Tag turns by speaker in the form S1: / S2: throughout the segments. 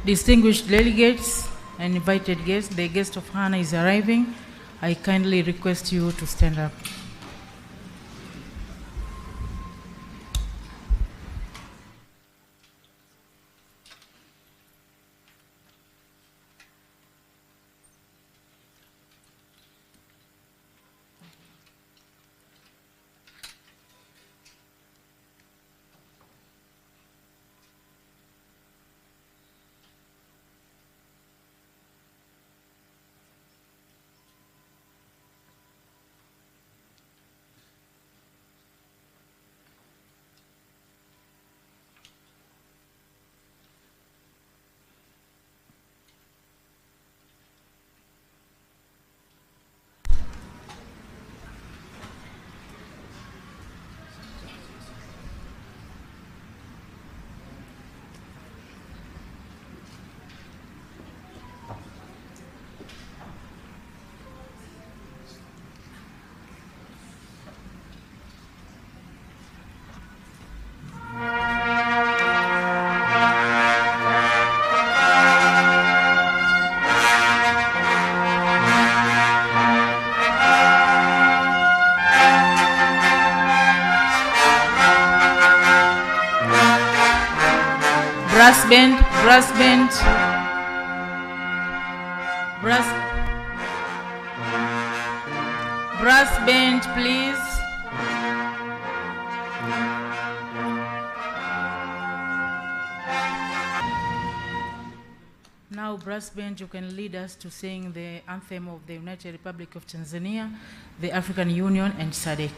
S1: Distinguished delegates and invited guests, the guest of honor is arriving. I kindly request you to stand up. Brass band, brass band. Brass band, please. Now, brass band, you can lead us to sing the anthem of the United Republic of Tanzania, the African Union, and Sadc.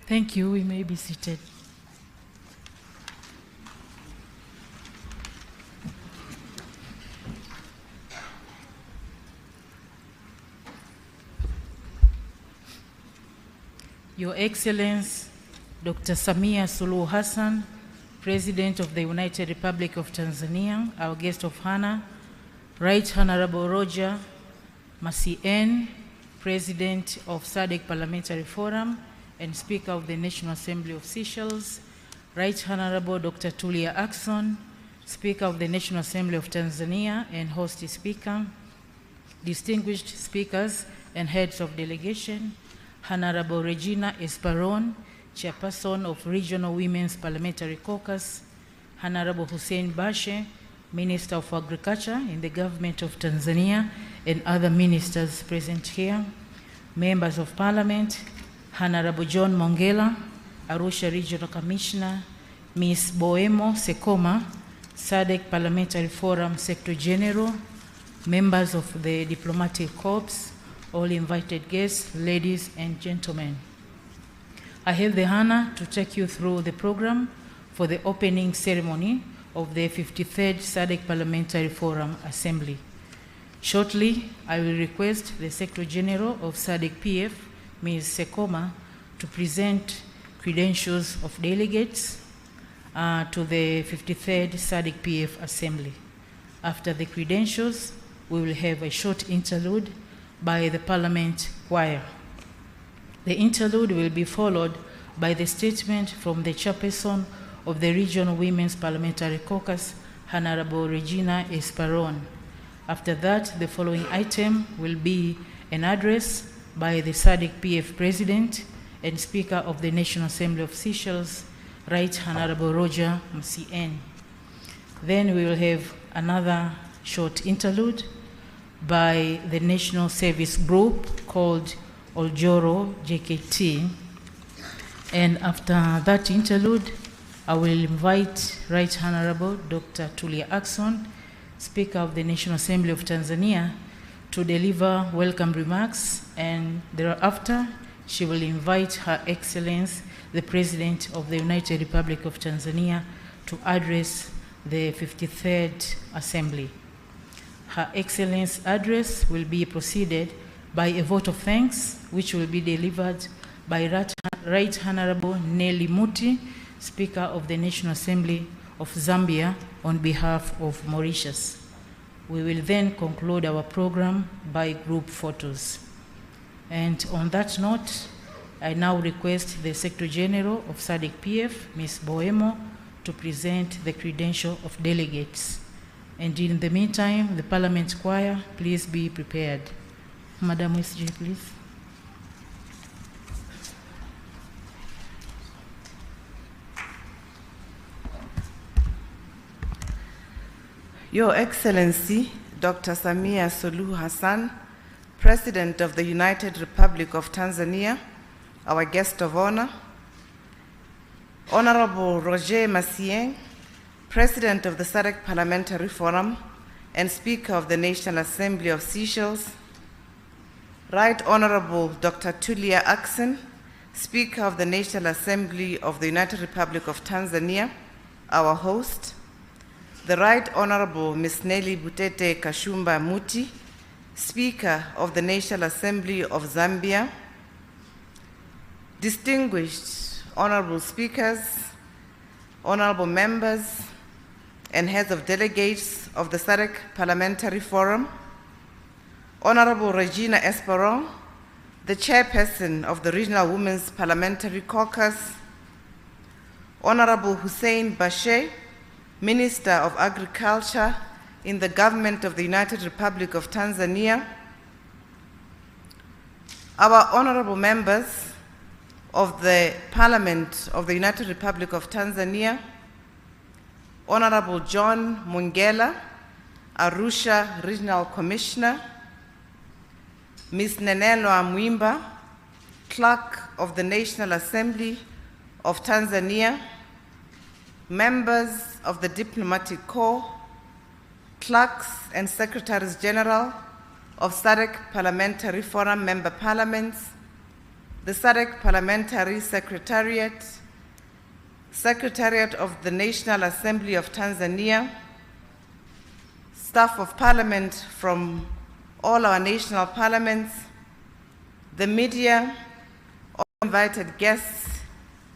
S1: Thank you. We may be seated. Your Excellency, Dr. Samia Suluhu Hassan, President of the United Republic of Tanzania, our guest of honor, Right Honorable Roger Macien, President of Sadc Parliamentary Forum and Speaker of the National Assembly of Seychelles, Right Honorable Dr. Tulia Ackson, Speaker of the National Assembly of Tanzania and host speaker, distinguished speakers and heads of delegation, Honorable Regina Esperon, Chairperson of Regional Women's Parliamentary Caucus, Honorable Hussein Bashe, Minister of Agriculture in the Government of Tanzania, and other ministers present here, Members of Parliament, Honorable John Mongela, Arusha Regional Commissioner, Ms. Boemo Sekoma, Sadc Parliamentary Forum Secretary General, members of the Diplomatic Corps, all invited guests, ladies and gentlemen. I have the honor to take you through the program for the opening ceremony of the 53rd Sadc Parliamentary Forum Assembly. Shortly, I will request the Secretary General of Sadc PF, Ms. Sekoma, to present credentials of delegates to the 53rd Sadc PF Assembly. After the credentials, we will have a short interlude by the Parliament Choir. The interlude will be followed by the statement from the Chairperson of the Regional Women's Parliamentary Caucus, Honorable Regina Esperon. After that, the following item will be an address by the Sadc PF President and Speaker of the National Assembly of Seychelles, Right Honorable Roger Macien. Then we will have another short interlude by the National Service Group called Oljoro JKT. And after that interlude, I will invite Right Honorable Dr. Tulia Ackson, Speaker of the National Assembly of Tanzania, to deliver welcome remarks, and thereafter she will invite Her Excellency, the President of the United Republic of Tanzania, to address the 53rd Assembly. Her Excellency's address will be preceded by a vote of thanks, which will be delivered by Right Honorable Nelly Muti, Speaker of the National Assembly of Zambia, on behalf of Mauritius. We will then conclude our program by group photos. And on that note, I now request the Secretary General of Sadc PF, Ms. Boemo, to present the credential of delegates. And in the meantime, the Parliament Choir, please be prepared. Madam SG, please.
S2: Your Excellency, Dr. Samia Suluhu Hassan, President of the United Republic of Tanzania, our guest of honor, Honorable Roger Macien, President of the Sadc Parliamentary Forum and Speaker of the National Assembly of Seychelles, Right Honorable Dr. Tulia Ackson, Speaker of the National Assembly of the United Republic of Tanzania, our host, the Right Honorable Ms. Nelly Butete Kashumba Muti, Speaker of the National Assembly of Zambia, distinguished honorable speakers, honorable members, and heads of delegates of the Sadc Parliamentary Forum, Honorable Regina Esperon, the Chairperson of the Regional Women's Parliamentary Caucus, Honorable Hussein Bashe, Minister of Agriculture in the Government of the United Republic of Tanzania, our honorable members of the Parliament of the United Republic of Tanzania, Honorable John Mongela, Arusha Regional Commissioner, Ms. Nenelo Amwimba, Clerk of the National Assembly of Tanzania, members of the Diplomatic Corps, clerks and secretaries general of Sadc Parliamentary Forum member parliaments, the Sadc Parliamentary Secretariat, Secretariat of the National Assembly of Tanzania, staff of parliament from all our national parliaments, the media, all invited guests,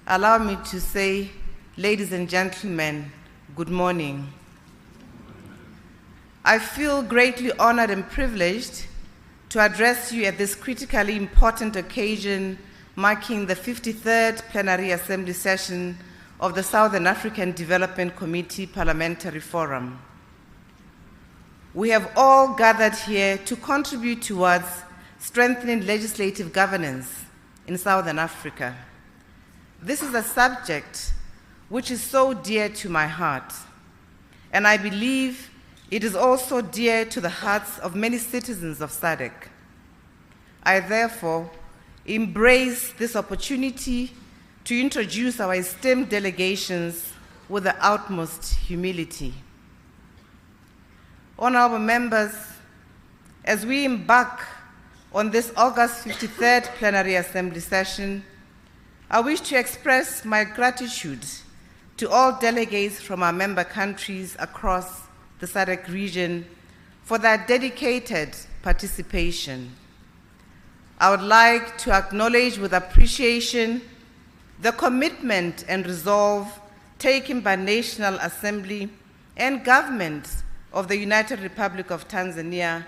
S2: allow me to say ladies and gentlemen, good morning. I feel greatly honored and privileged to address you at this critically important occasion marking the 53rd Plenary Assembly Session of the Southern African Development Committee Parliamentary Forum. We have all gathered here to contribute towards strengthening legislative governance in Southern Africa. This is a subject which is so dear to my heart, and I believe it is also dear to the hearts of many citizens of SADC. I therefore embrace this opportunity to introduce our esteemed delegations with the utmost humility. Honorable members, as we embark on this August 53rd Plenary Assembly Session, I wish to express my gratitude to all delegates from our member countries across the SADC region for their dedicated participation. I would like to acknowledge with appreciation the commitment and resolve taken by National Assembly and government of the United Republic of Tanzania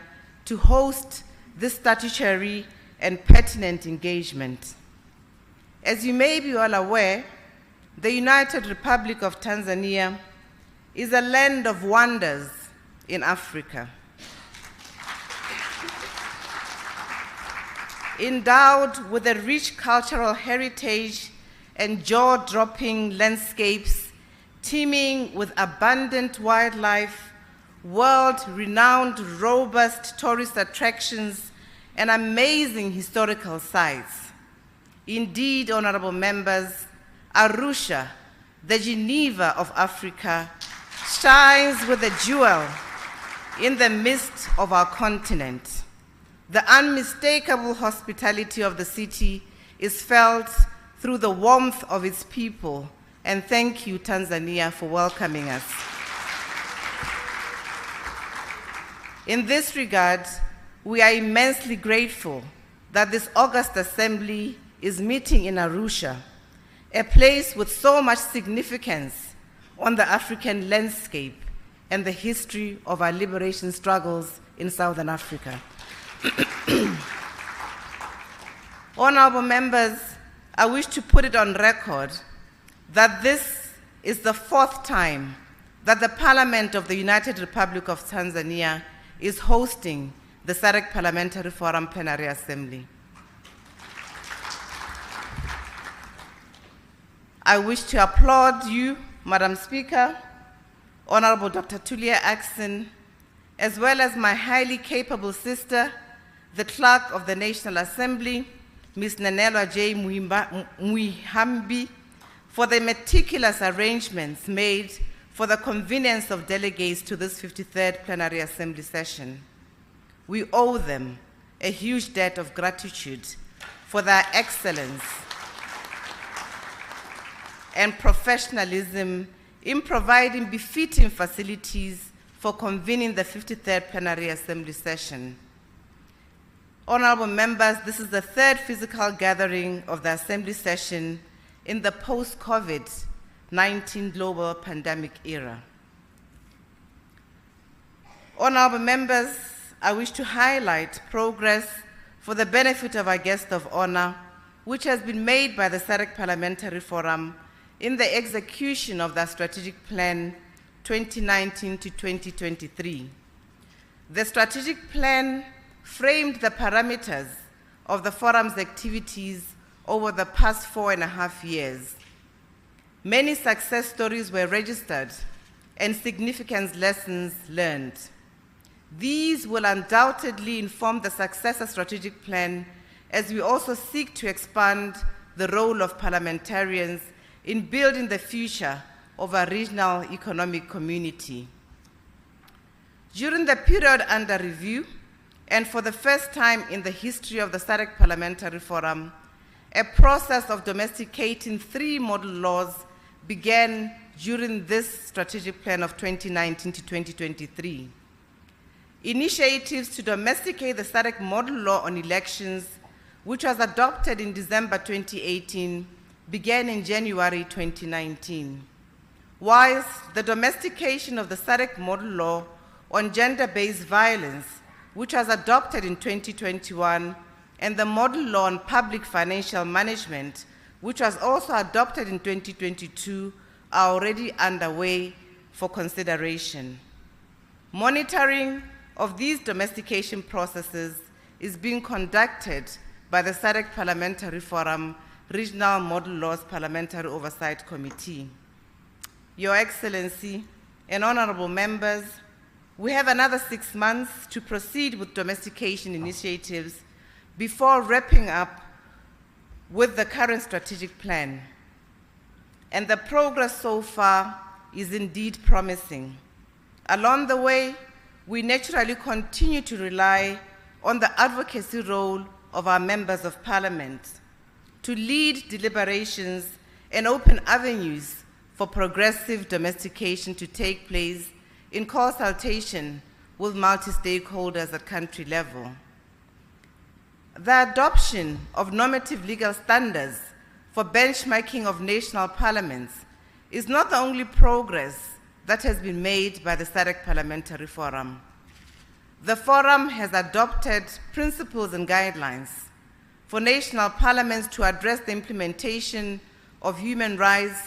S2: to host this statutory and pertinent engagement. As you may be all aware, the United Republic of Tanzania is a land of wonders in Africa. Endowed with a rich cultural heritage and jaw-dropping landscapes, teeming with abundant wildlife, world-renowned robust tourist attractions, and amazing historical sites. Indeed, honorable members, Arusha, the Geneva of Africa, shines with a jewel in the midst of our continent. The unmistakable hospitality of the city is felt through the warmth of its people, and thank you, Tanzania, for welcoming us. In this regard, we are immensely grateful that this August Assembly is meeting in Arusha, a place with so much significance on the African landscape and the history of our liberation struggles in Southern Africa. Honorable members, I wish to put it on record that this is the fourth time that the Parliament of the United Republic of Tanzania is hosting the SADC Parliamentary Forum Plenary Assembly. I wish to applaud you, Madam Speaker, Honorable Dr. Tulia Ackson, as well as my highly capable sister, the Clerk of the National Assembly, Ms. Nanelwa J. Muihambi, for the meticulous arrangements made for the convenience of delegates to this 53rd Plenary Assembly session. We owe them a huge debt of gratitude for their excellence and professionalism in providing befitting facilities for convening the 53rd Plenary Assembly session. Honorable members, this is the third physical gathering of the Assembly session in the post-COVID-19 global pandemic era. Honorable members, I wish to highlight progress for the benefit of our guest of honor, which has been made by the SADC Parliamentary Forum in the execution of the Strategic Plan 2019 to 2023. The Strategic Plan framed the parameters of the forum's activities over the past 4.5 years. Many success stories were registered and significant lessons learned. These will undoubtedly inform the successor strategic plan as we also seek to expand the role of parliamentarians in building the future of our regional economic community. During the period under review, and for the first time in the history of the SADC Parliamentary Forum, a process of domesticating 3 model laws began during this strategic plan of 2019 to 2023. Initiatives to domesticate the SADC model law on elections, which was adopted in December 2018, began in January 2019. whilst the domestication of the Sadc model law on gender-based violence, which was adopted in 2021, and the model law on public financial management, which was also adopted in 2022, are already underway for consideration. Monitoring of these domestication processes is being conducted by the Sadc Parliamentary Forum Regional Model Laws Parliamentary Oversight Committee. Your Excellency and honorable members, we have another 6 months to proceed with domestication initiatives before wrapping up with the current strategic plan. And the progress so far is indeed promising. Along the way, we naturally continue to rely on the advocacy role of our members of parliament to lead deliberations and open avenues for progressive domestication to take place in consultation with multi-stakeholders at country level. The adoption of normative legal standards for benchmarking of national parliaments is not the only progress that has been made by the Sadc Parliamentary Forum. The Forum has adopted principles and guidelines for national parliaments to address the implementation of human rights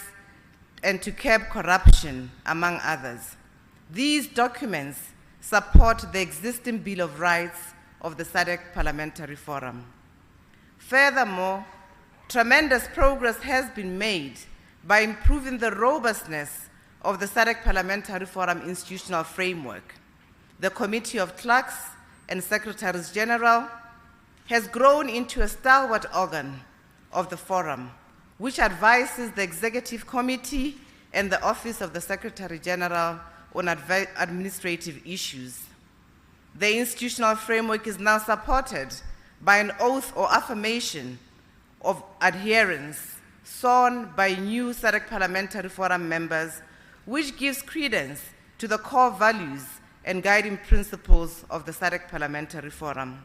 S2: and to curb corruption, among others. These documents support the existing Bill of Rights of the Sadc Parliamentary Forum. Furthermore, tremendous progress has been made by improving the robustness of the Sadc Parliamentary Forum institutional framework. The Committee of Clerks and Secretaries General has grown into a stalwart organ of the Forum, which advises the Executive Committee and the Office of the Secretary General on administrative issues. The institutional framework is now supported by an oath or affirmation of adherence sworn by new Sadc Parliamentary Forum members, which gives credence to the core values and guiding principles of the Sadc Parliamentary Forum.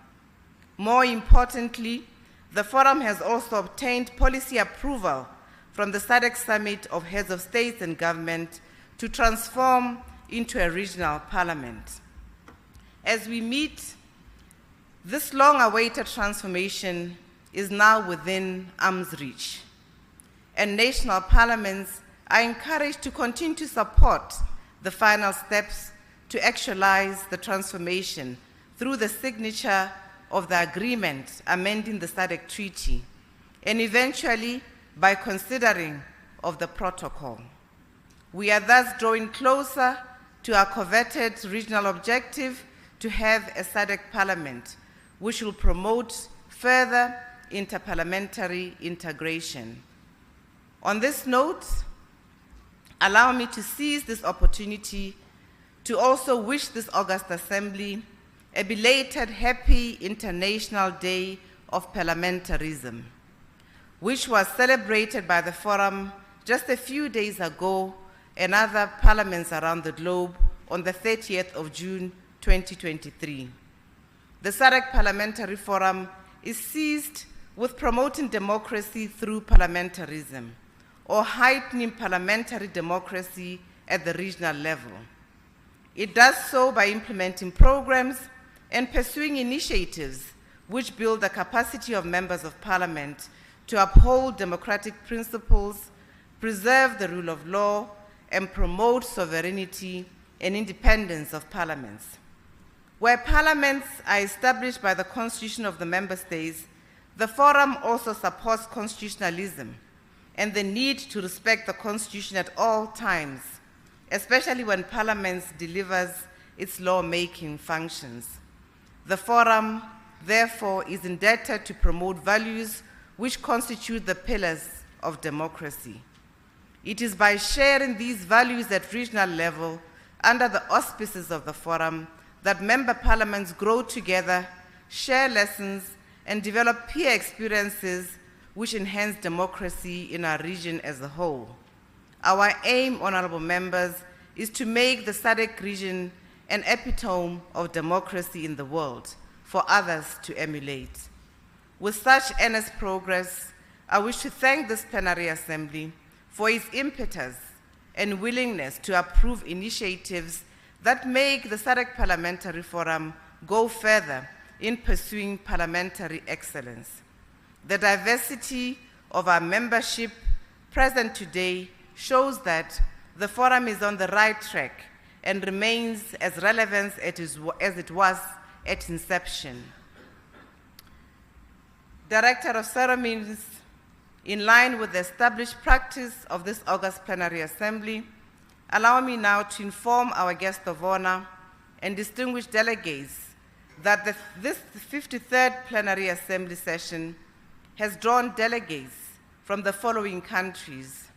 S2: More importantly, the Forum has also obtained policy approval from the Sadc Summit of Heads of States and Government to transform into a regional parliament. As we meet, this long-awaited transformation is now within arm's reach, and national parliaments are encouraged to continue to support the final steps to actualize the transformation through the signature of the agreement amending the Sadc Treaty, and eventually by considering of the protocol. We are thus drawing closer to our coveted regional objective to have a Sadc Parliament, which will promote further interparliamentary integration. On this note, allow me to seize this opportunity to also wish this August Assembly a belated Happy International Day of Parliamentarism, which was celebrated by the Forum just a few days ago and other parliaments around the globe on the 30th of June 2023. The Sadc Parliamentary Forum is seized with promoting democracy through parliamentarism, or heightening parliamentary democracy at the regional level. It does so by implementing programs and pursuing initiatives which build the capacity of members of parliament to uphold democratic principles, preserve the rule of law, and promote sovereignty and independence of parliaments. Where parliaments are established by the constitution of the member states, the Forum also supports constitutionalism and the need to respect the constitution at all times, especially when parliament delivers its lawmaking functions. The Forum, therefore, is indebted to promote values which constitute the pillars of democracy. It is by sharing these values at regional level under the auspices of the Forum that member parliaments grow together, share lessons, and develop peer experiences which enhance democracy in our region as a whole. Our aim, honorable members, is to make the Sadc region an epitome of democracy in the world for others to emulate. With such earnest progress, I wish to thank this plenary assembly for its impetus and willingness to approve initiatives that make the SADC Parliamentary Forum go further in pursuing parliamentary excellence. The diversity of our membership present today shows that the forum is on the right track and remains as relevant as it was at inception. Director of Ceremonies, in line with the established practice of this August Plenary Assembly, allow me now to inform our guest of honor and distinguished delegates that this 53rd Plenary Assembly session has drawn delegates from the following countries.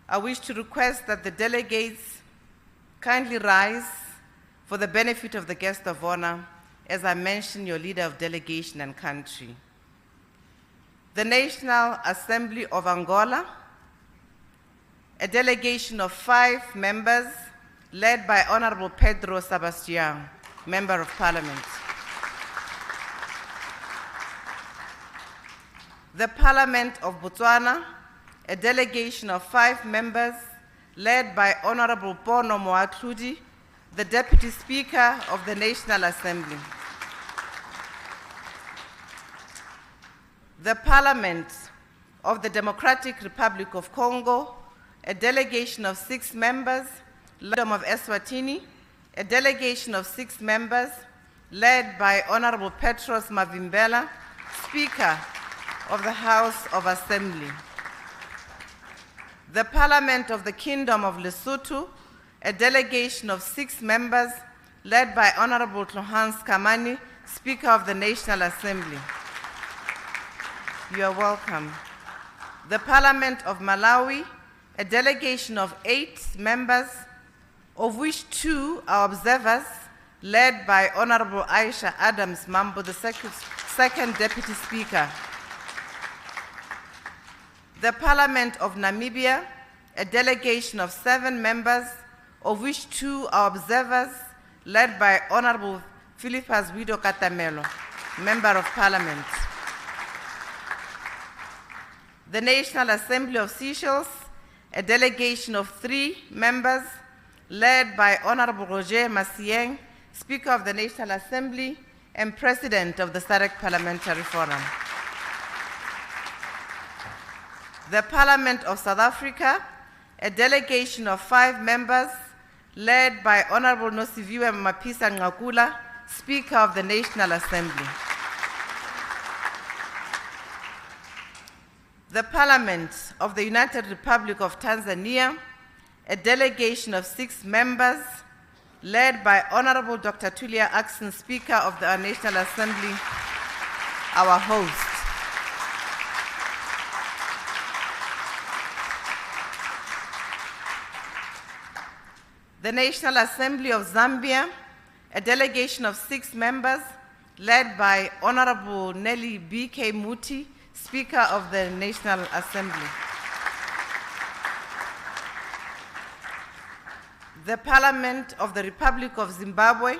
S2: I wish to request that the delegates kindly rise for the benefit of the guest of honor as I mention your leader of delegation and country. The National Assembly of Angola, a delegation of 5 members led by Honorable Pedro Sebastião, Member of Parliament. The Parliament of Botswana, a delegation of 5 members led by Honorable Pono Moatludi, the Deputy Speaker of the National Assembly. The Parliament of the Democratic Republic of Congo, a delegation of 6 members, Kingdom of Eswatini, a delegation of 6 members, led by Honorable Petros Mavimbela, Speaker of the House of Assembly. The Parliament of the Kingdom of Lesotho, a delegation of 6 members, led by Honorable Tlohans Kamani, Speaker of the National Assembly. You are welcome. The Parliament of Malawi, a delegation of 8 members, of which 2 are observers, led by Honorable Aisha Adams Mambo, the second Deputy Speaker. The Parliament of Namibia, a delegation of 7 members, of which 2 are observers, led by Honorable Philippus Wido Katamelo, Member of Parliament. The National Assembly of Seychelles, a delegation of 3 members, led by Honorable Roger Massieng, Speaker of the National Assembly and President of the SADC Parliamentary Forum. The Parliament of South Africa, a delegation of 5 members, led by Honorable Nosiviwe Mapisa Ngakula, Speaker of the National Assembly. The Parliament of the United Republic of Tanzania, a delegation of 6 members, led by Honorable Dr. Tulia Ackson, Speaker of the National Assembly, our host. The National Assembly of Zambia, a delegation of 6 members, led by Honorable Nelly B.K. Muti, Speaker of the National Assembly. The Parliament of the Republic of Zimbabwe,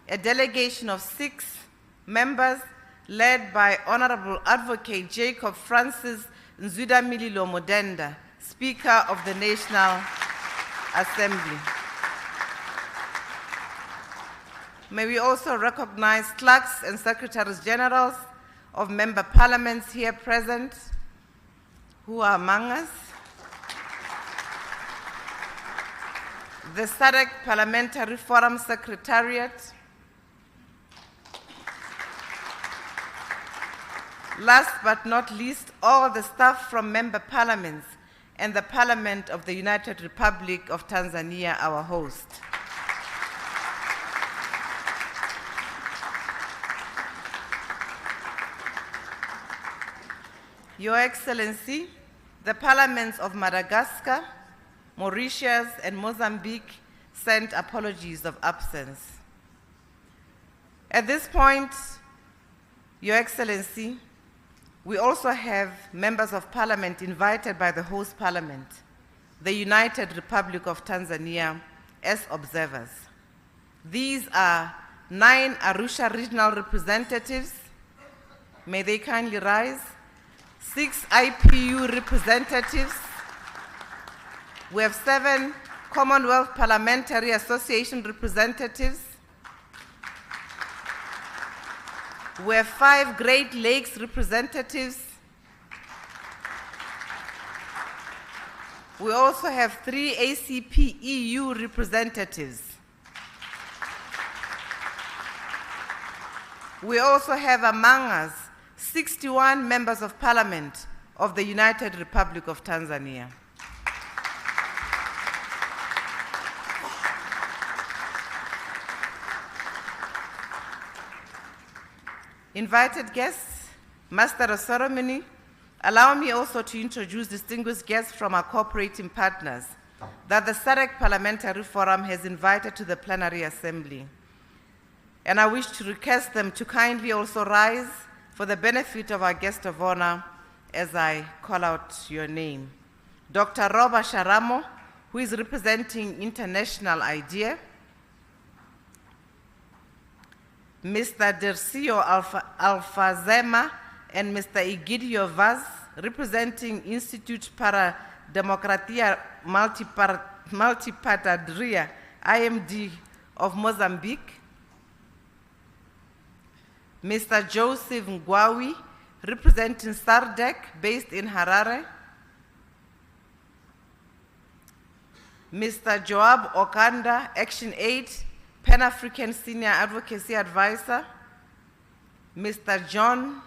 S2: a delegation of 6 members, led by Honorable Advocate Jacob Francis Nzwidamililo Modenda, Speaker of the National Assembly. May we also recognize clerks and secretaries generals of member parliaments here present who are among us. The SADC Parliamentary Forum Secretariat. Last but not least, all the staff from member parliaments and the Parliament of the United Republic of Tanzania, our host. Your Excellency, the parliaments of Madagascar, Mauritius, and Mozambique sent apologies of absence. At this point, Your Excellency, we also have members of parliament invited by the host parliament, the United Republic of Tanzania, as observers. These are 9 Arusha regional representatives. May they kindly rise. 6 IPU representatives, We have 7 Commonwealth Parliamentary Association representatives. We have 5 Great Lakes representatives. We also have 3 ACP EU representatives. We also have among us 61 members of parliament of the United Republic of Tanzania. Invited guests, Master of Ceremony, allow me also to introduce distinguished guests from our cooperating partners that the Sadc Parliamentary Forum has invited to the plenary assembly. And I wish to request them to kindly also rise for the benefit of our guest of honor as I call out your name. Dr. Roba Sharamo, who is representing International IDEA. Mr. Dercio Alfazema and Mr. Egidio Vaz, representing Institute para Democracia Multipartidariya, IMD of Mozambique. Mr. Joseph Ngwawi, representing Sadc, based in Harare. Mr. Joab Okanda, Action Aid, Pan-African Senior Advocacy Advisor. Mr. John,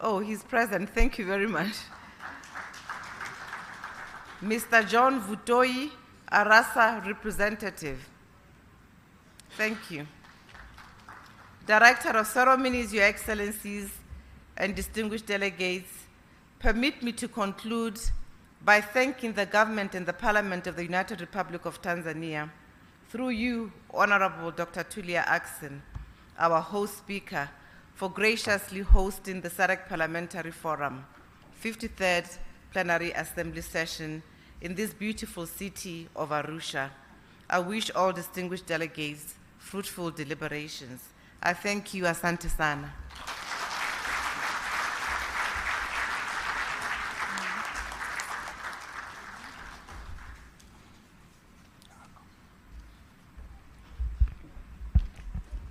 S2: oh, he's present, thank you very much. Mr. John Vutoi, Arasa representative. Thank you. Director of Ceremonies, Your Excellencies, and distinguished delegates, permit me to conclude by thanking the government and the Parliament of the United Republic of Tanzania, through you, Honorable Dr. Tulia Ackson, our host speaker, for graciously hosting the Sadc Parliamentary Forum, 53rd Plenary Assembly Session in this beautiful city of Arusha. I wish all distinguished delegates fruitful deliberations. I thank you, asante sana.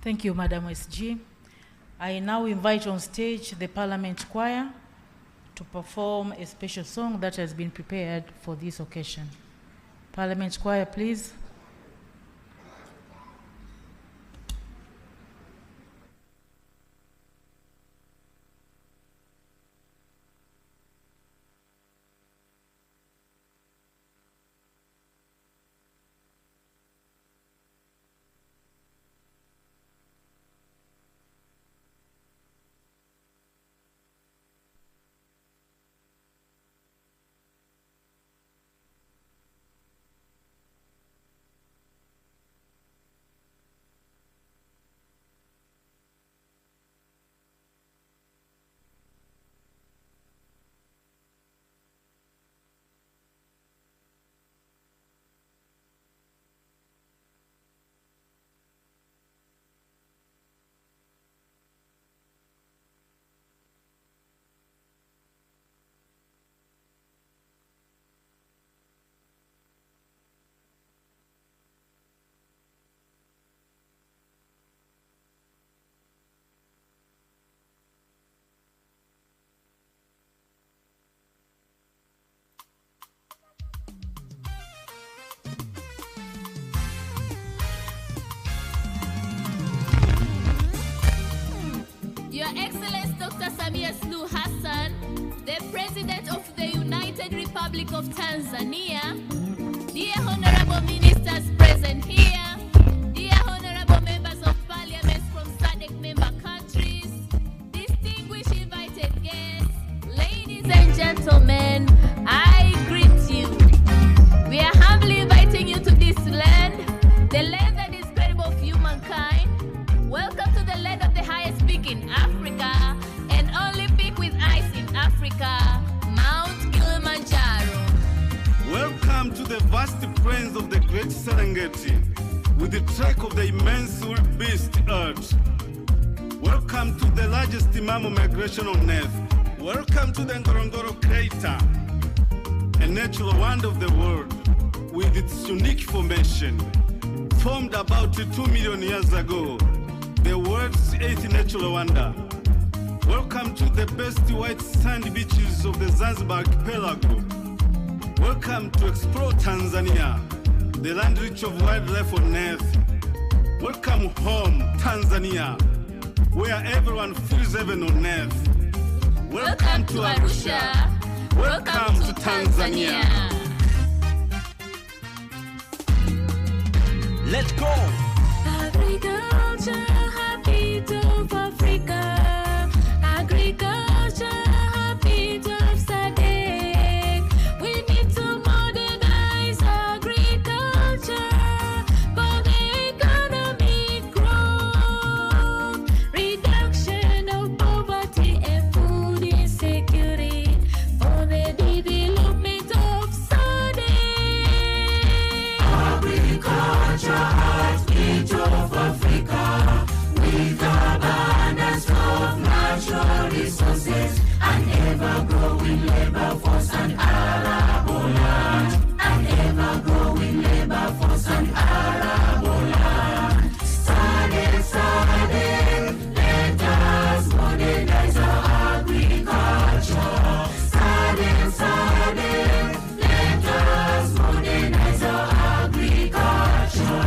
S1: Thank you, Madam SG. I now invite on stage the Parliament Choir to perform a special song that has been prepared for this occasion. Parliament Choir, please.
S3: Your Excellency Dr. Samia Suluhu Hassan, the President of the United Republic of Tanzania, dear Honorable Ministers present here, dear Honorable Members of Parliament from SADC member countries, distinguished invited guests, ladies and gentlemen, I greet you. We are humbly inviting you to this land, the land that is incredible of humankind. Welcome to the land of the highest peak in Africa, and only peak with ice in Africa, Mount Kilimanjaro.
S4: Welcome to the vast plains of the great Serengeti, with the trek of the immense wildebeest earth. Welcome to the largest mammal migration on earth. Welcome to the Ngorongoro crater, a natural wonder of the world. with its unique formation. Formed about 2 million years ago, the world's 8th natural wonder. Welcome to the best white sand beaches of the Zanzibar archipelago. Welcome to explore Tanzania, the land rich of wildlife on earth. Welcome home, Tanzania, where everyone feels heaven on earth.
S3: Welcome to Arusha. Welcome to Tanzania.
S5: Let's go!
S6: Agriculture, heartbeat of Africa. Agriculture, heartbeat of Sadc. We need to modernize agriculture for the economic growth, reduction of poverty and food insecurity for the development of Sadc. Agriculture, heartbeat of Africa, with abundance of natural resources, an ever-growing labor force and arable land, an ever-growing labor force and arable land. Sadc, let us modernize our agriculture. Sadc, let us modernize our agriculture.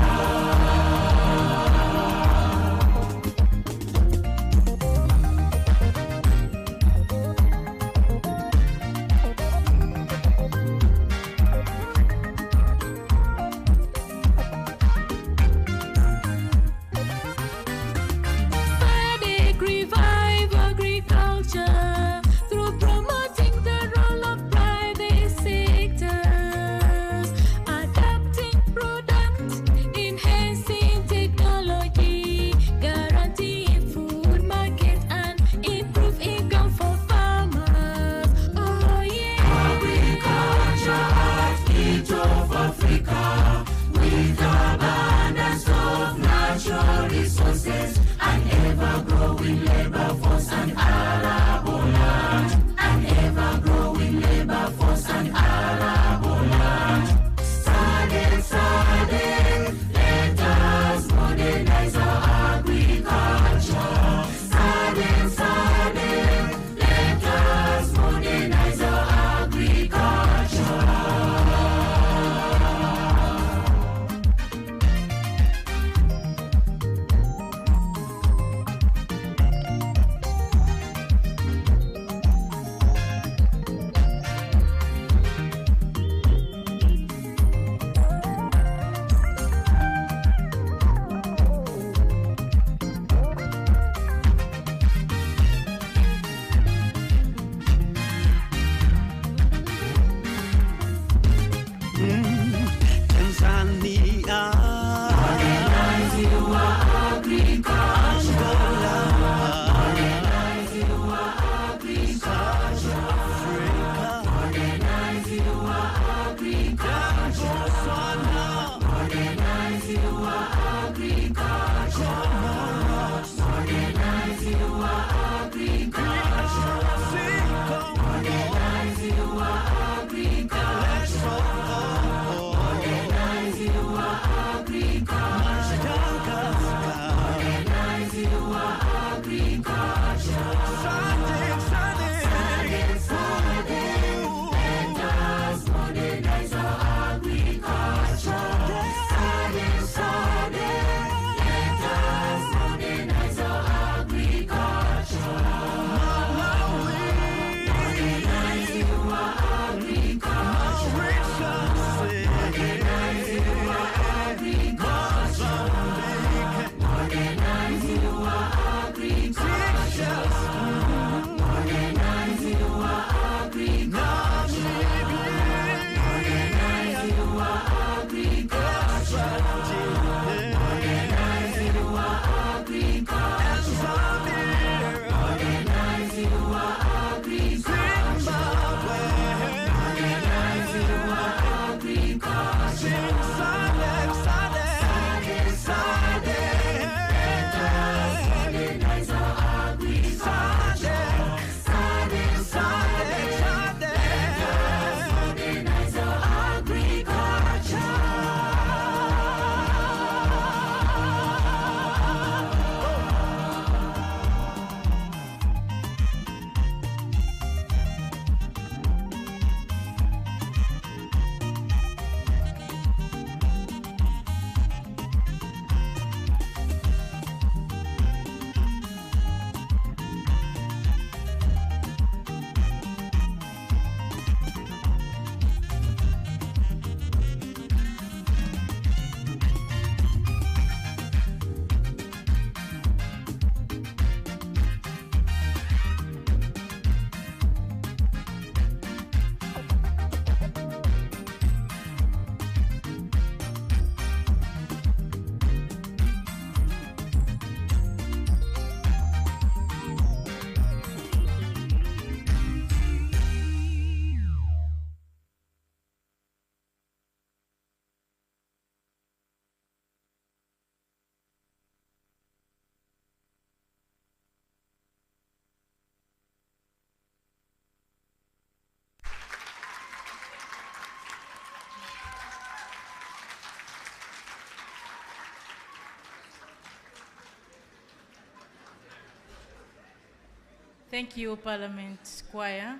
S1: Thank you, Parliament Choir.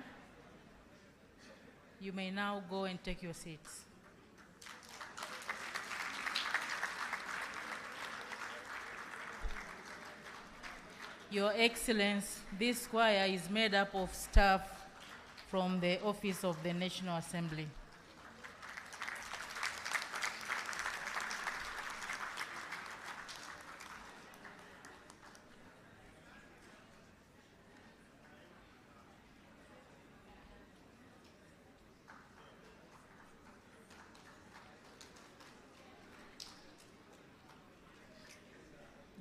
S1: You may now go and take your seats. Your Excellence, this choir is made up of staff from the Office of the National Assembly.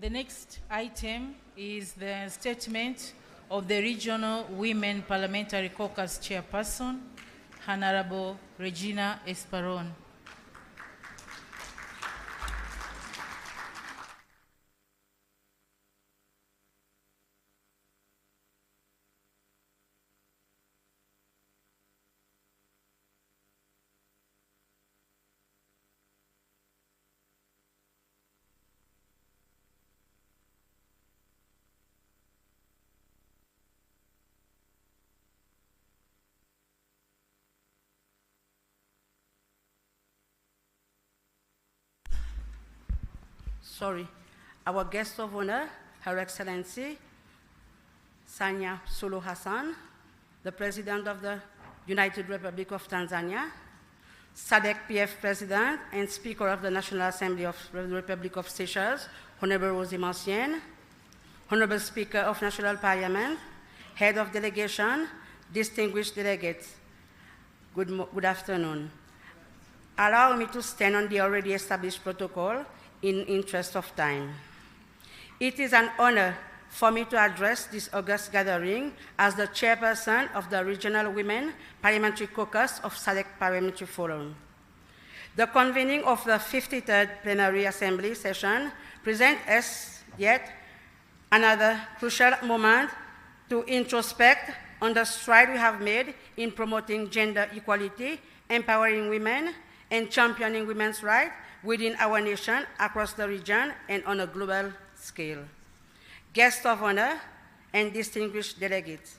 S1: The next item is the statement of the Regional Women Parliamentary Caucus Chairperson, Honorable Regina Esperon.
S5: Our guest of honor, Her Excellency Samia Suluhu Hassan, the President of the United Republic of Tanzania, Sadc PF President and Speaker of the National Assembly of the Republic of Seychelles, Honorable Rosie Mancienne, Honorable Speaker of National Parliament, Head of Delegation, distinguished delegates, good afternoon. Allow me to stand on the already established protocol in interest of time. It is an honor for me to address this august gathering as the chairperson of the Regional Women Parliamentary Caucus of Sadc Parliamentary Forum. The convening of the 53rd Plenary Assembly session presents us yet another crucial moment to introspect on the stride we have made in promoting gender equality, empowering women, and championing women's rights within our nation, across the region, and on a global scale. Guests of honor and distinguished delegates,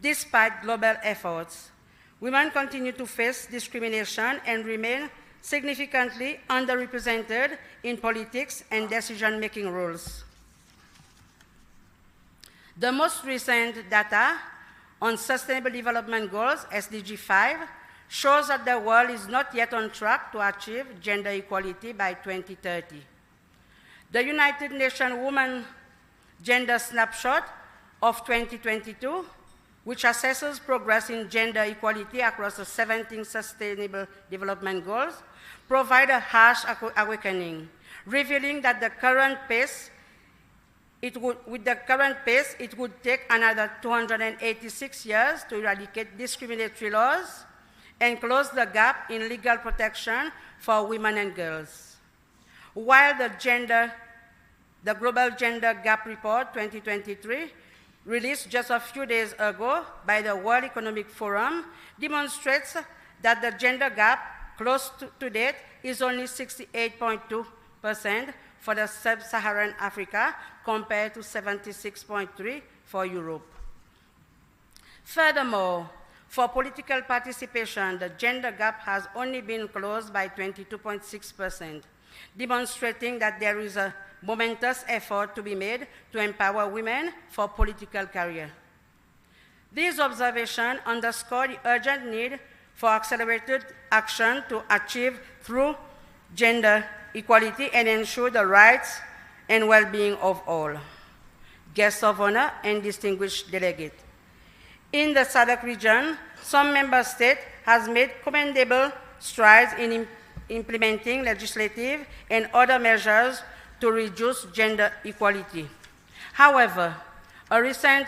S5: despite global efforts, women continue to face discrimination and remain significantly underrepresented in politics and decision-making roles. The most recent data on Sustainable Development Goals, SDG 5, shows that the world is not yet on track to achieve gender equality by 2030. The United Nations Women Gender Snapshot of 2022, which assesses progress in gender equality across the 17 Sustainable Development Goals, provide a harsh awakening, revealing that with the current pace, it would take another 286 years to eradicate discriminatory laws and close the gap in legal protection for women and girls. While the Global Gender Gap Report 2023, released just a few days ago by the World Economic Forum, demonstrates that the gender gap close to date is only 68.2% for the sub-Saharan Africa compared to 76.3% for Europe. Furthermore, for political participation, the gender gap has only been closed by 22.6%, demonstrating that there is a momentous effort to be made to empower women for political career. These observations underscore the urgent need for accelerated action to achieve through gender equality and ensure the rights and well-being of all. Guests of honor and distinguished delegates. In the SADC region, some member states have made commendable strides in implementing legislative and other measures to reduce gender equality. However, a recent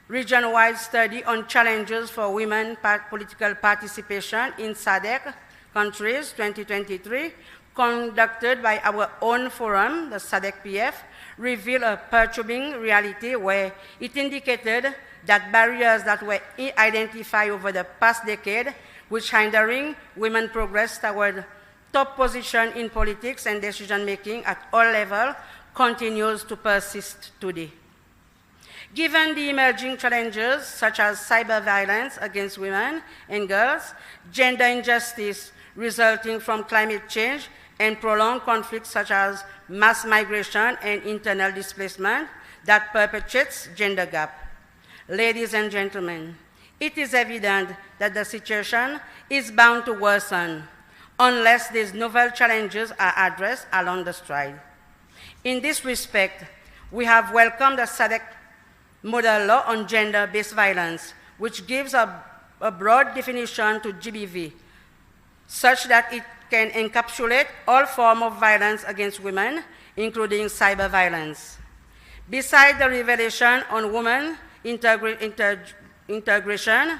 S5: region-wide study on challenges for women political participation in SADC countries 2023, conducted by our own forum, the Sadc PF, revealed a perturbing reality where it indicated that barriers that were identified over the past decade, which hindering women's progress toward top position in politics and decision-making at all levels, continues to persist today. Given the emerging challenges such as cyber violence against women and girls, gender injustice resulting from climate change, and prolonged conflicts such as mass migration and internal displacement that perpetuates gender gap. Ladies and gentlemen, it is evident that the situation is bound to worsen unless these novel challenges are addressed along the stride. In this respect, we have welcomed the Sadc model law on gender-based violence, which gives a broad definition to GBV, such that it can encapsulate all forms of violence against women, including cyber violence. Besides the revelation on women integration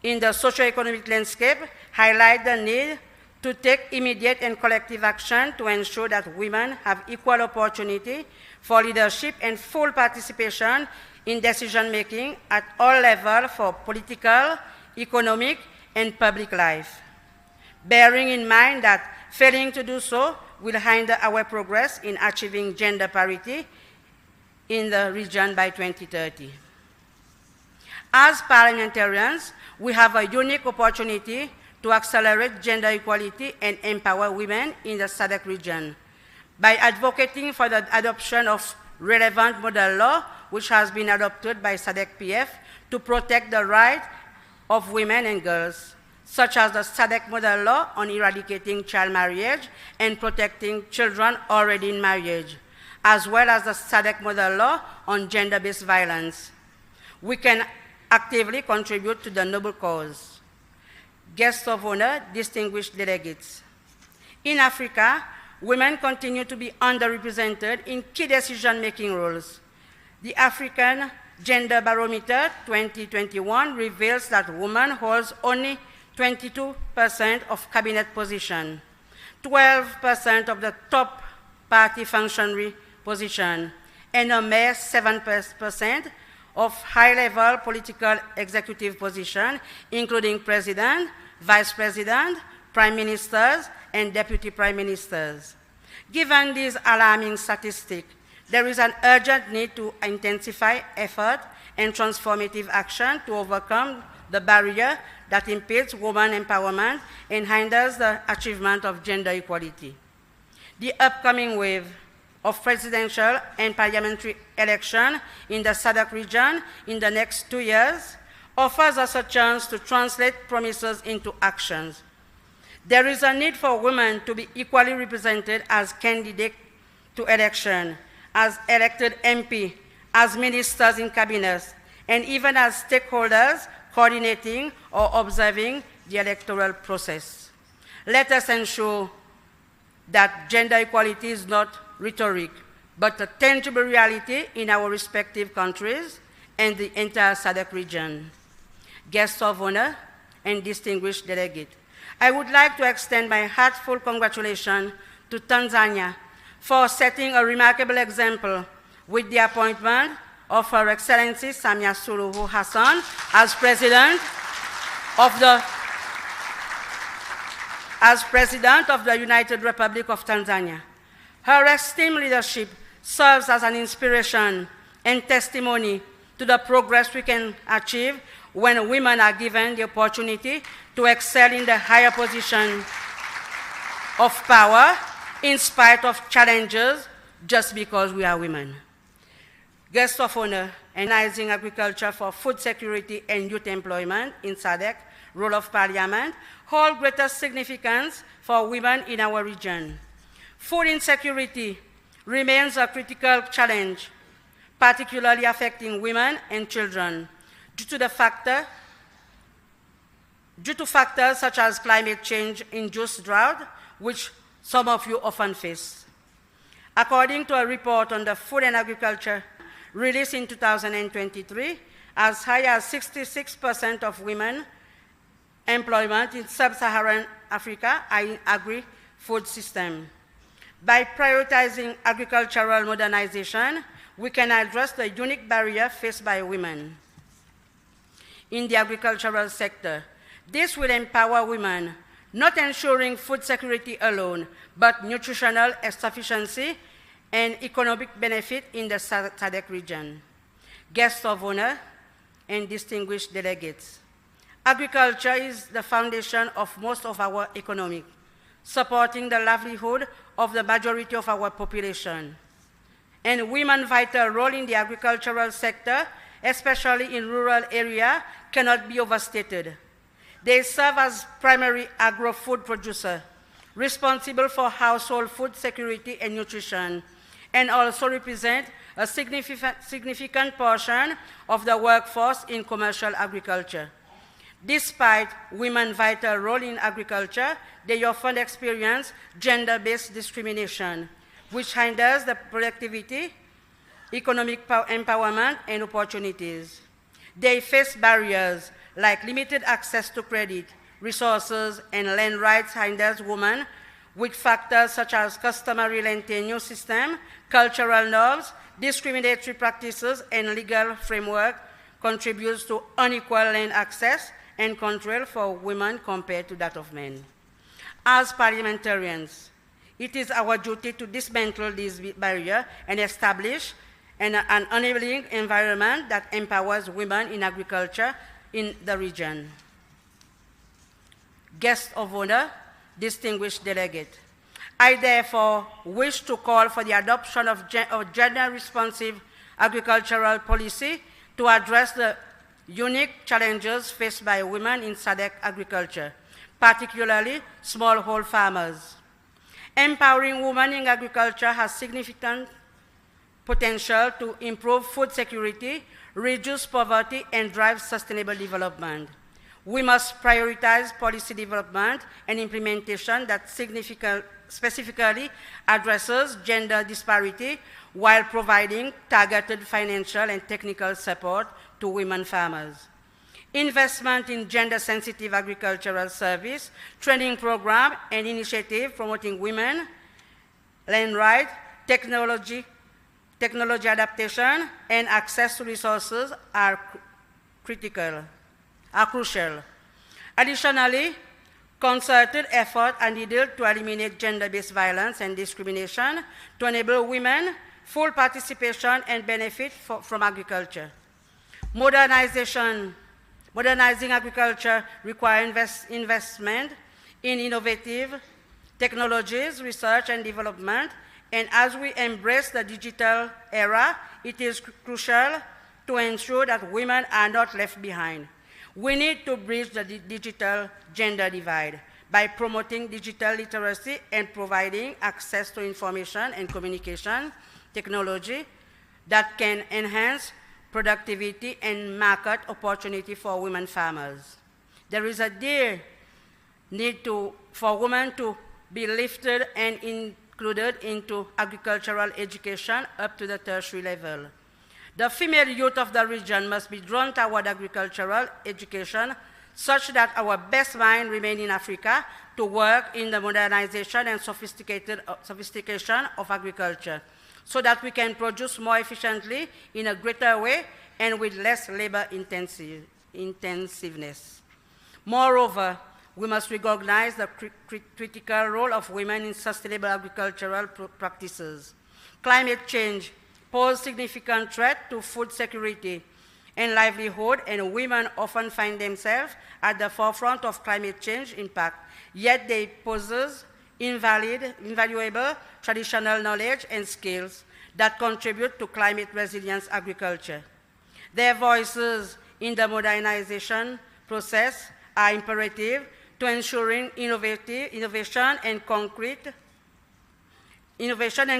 S5: in the socio-economic landscape, highlight the need to take immediate and collective action to ensure that women have equal opportunity for leadership and full participation in decision-making at all levels for political, economic, and public life. Bearing in mind that failing to do so will hinder our progress in achieving gender parity in the region by 2030. As parliamentarians, we have a unique opportunity to accelerate gender equality and empower women in the Sadc region by advocating for the adoption of relevant model law, which has been adopted by SADC-PF to protect the rights of women and girls, such as the Sadc model law on eradicating child marriage and protecting children already in marriage, as well as the Sadc model law on gender-based violence. We can actively contribute to the noble cause. Guests of honor, distinguished delegates. In Africa, women continue to be underrepresented in key decision-making roles. The African Gender Barometer 2021 reveals that women hold only 22% of cabinet positions, 12% of the top party functionary position, and a mere 7% of high-level political executive positions, including president, vice president, prime ministers, and deputy prime ministers. Given these alarming statistics, there is an urgent need to intensify effort and transformative action to overcome the barrier that impedes women empowerment and hinders the achievement of gender equality. The upcoming wave of presidential and parliamentary elections in the Sadc region in the next 2 years offers us a chance to translate promises into actions. There is a need for women to be equally represented as candidates to election, as elected MP, as ministers in cabinets, and even as stakeholders coordinating or observing the electoral process. Let us ensure that gender equality is not rhetoric, but a tangible reality in our respective countries and the entire Sadc region. Guests of honor and distinguished delegates, I would like to extend my heartfelt congratulations to Tanzania for setting a remarkable example with the appointment of Her Excellency Samia Suluhu Hassan as President of the United Republic of Tanzania. Her esteemed leadership serves as an inspiration and testimony to the progress we can achieve when women are given the opportunity to excel in the higher position of power in spite of challenges just because we are women. Guests of honor, analyzing agriculture for food security and youth employment in SADC, role of parliament, hold greater significance for women in our region. Food insecurity remains a critical challenge, particularly affecting women and children, due to factors such as climate change-induced drought, which some of you often face. According to a report on the food and agriculture released in 2023, as high as 66% of women employment in sub-Saharan Africa are in agri-food system. By prioritizing agricultural modernization, we can address the unique barrier faced by women in the agricultural sector. This will empower women, not ensuring food security alone, but nutritional sufficiency and economic benefit in the SADC region. guests of honor, and distinguished delegates. Agriculture is the foundation of most of our economy, supporting the livelihood of the majority of our population. And women's vital role in the agricultural sector, especially in rural areas, cannot be overstated. They serve as primary agro-food producer, responsible for household food security and nutrition, and also represent a significant portion of the workforce in commercial agriculture. Despite women's vital role in agriculture, they often experience gender-based discrimination, which hinders the productivity, economic empowerment, and opportunities. They face barriers like limited access to credit, resources, and land rights hinders women with factors such as customary land tenure system, cultural norms, discriminatory practices, and legal framework contributes to unequal land access and control for women compared to that of men. As parliamentarians, it is our duty to dismantle this barrier and establish an enabling environment that empowers women in agriculture in the region. Guests of honor, distinguished delegate, I therefore wish to call for the adoption of gender-responsive agricultural policy to address the unique challenges faced by women in Sadc agriculture, particularly smallholder farmers. Empowering women in agriculture has significant potential to improve food security, reduce poverty, and drive sustainable development. We must prioritize policy development and implementation that specifically addresses gender disparity while providing targeted financial and technical support to women farmers. Investment in gender-sensitive agricultural service, training program, and initiative promoting women, land rights, technology adaptation, and access to resources are crucial. Additionally, concerted efforts are needed to eliminate gender-based violence and discrimination to enable women full participation and benefit from agriculture. Modernizing agriculture requires investment in innovative technologies, research and development, and as we embrace the digital era, it is crucial to ensure that women are not left behind. We need to bridge the digital gender divide by promoting digital literacy and providing access to information and communication technology that can enhance productivity and market opportunity for women farmers. There is a dear need for women to be lifted and included into agricultural education up to the tertiary level. The female youth of the region must be drawn toward agricultural education such that our best minds remain in Africa to work in the modernization and sophistication of agriculture so that we can produce more efficiently in a greater way and with less labor intensiveness. Moreover, we must recognize the critical role of women in sustainable agricultural practices. Climate change poses significant threat to food security and livelihood, and women often find themselves at the forefront of climate change impact, yet they possess invaluable traditional knowledge and skills that contribute to climate resilience agriculture. Their voices in the modernization process are imperative to ensuring innovation and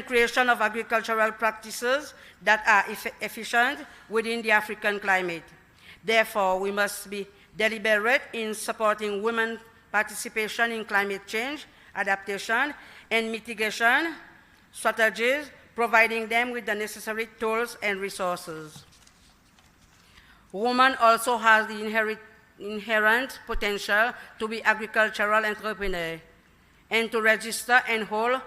S5: creation of agricultural practices that are efficient within the African climate. Therefore, we must be deliberate in supporting women's participation in climate change, adaptation, and mitigation strategies, providing them with the necessary tools and resources. Women also have the inherent potential to be agricultural entrepreneurs and to register and hold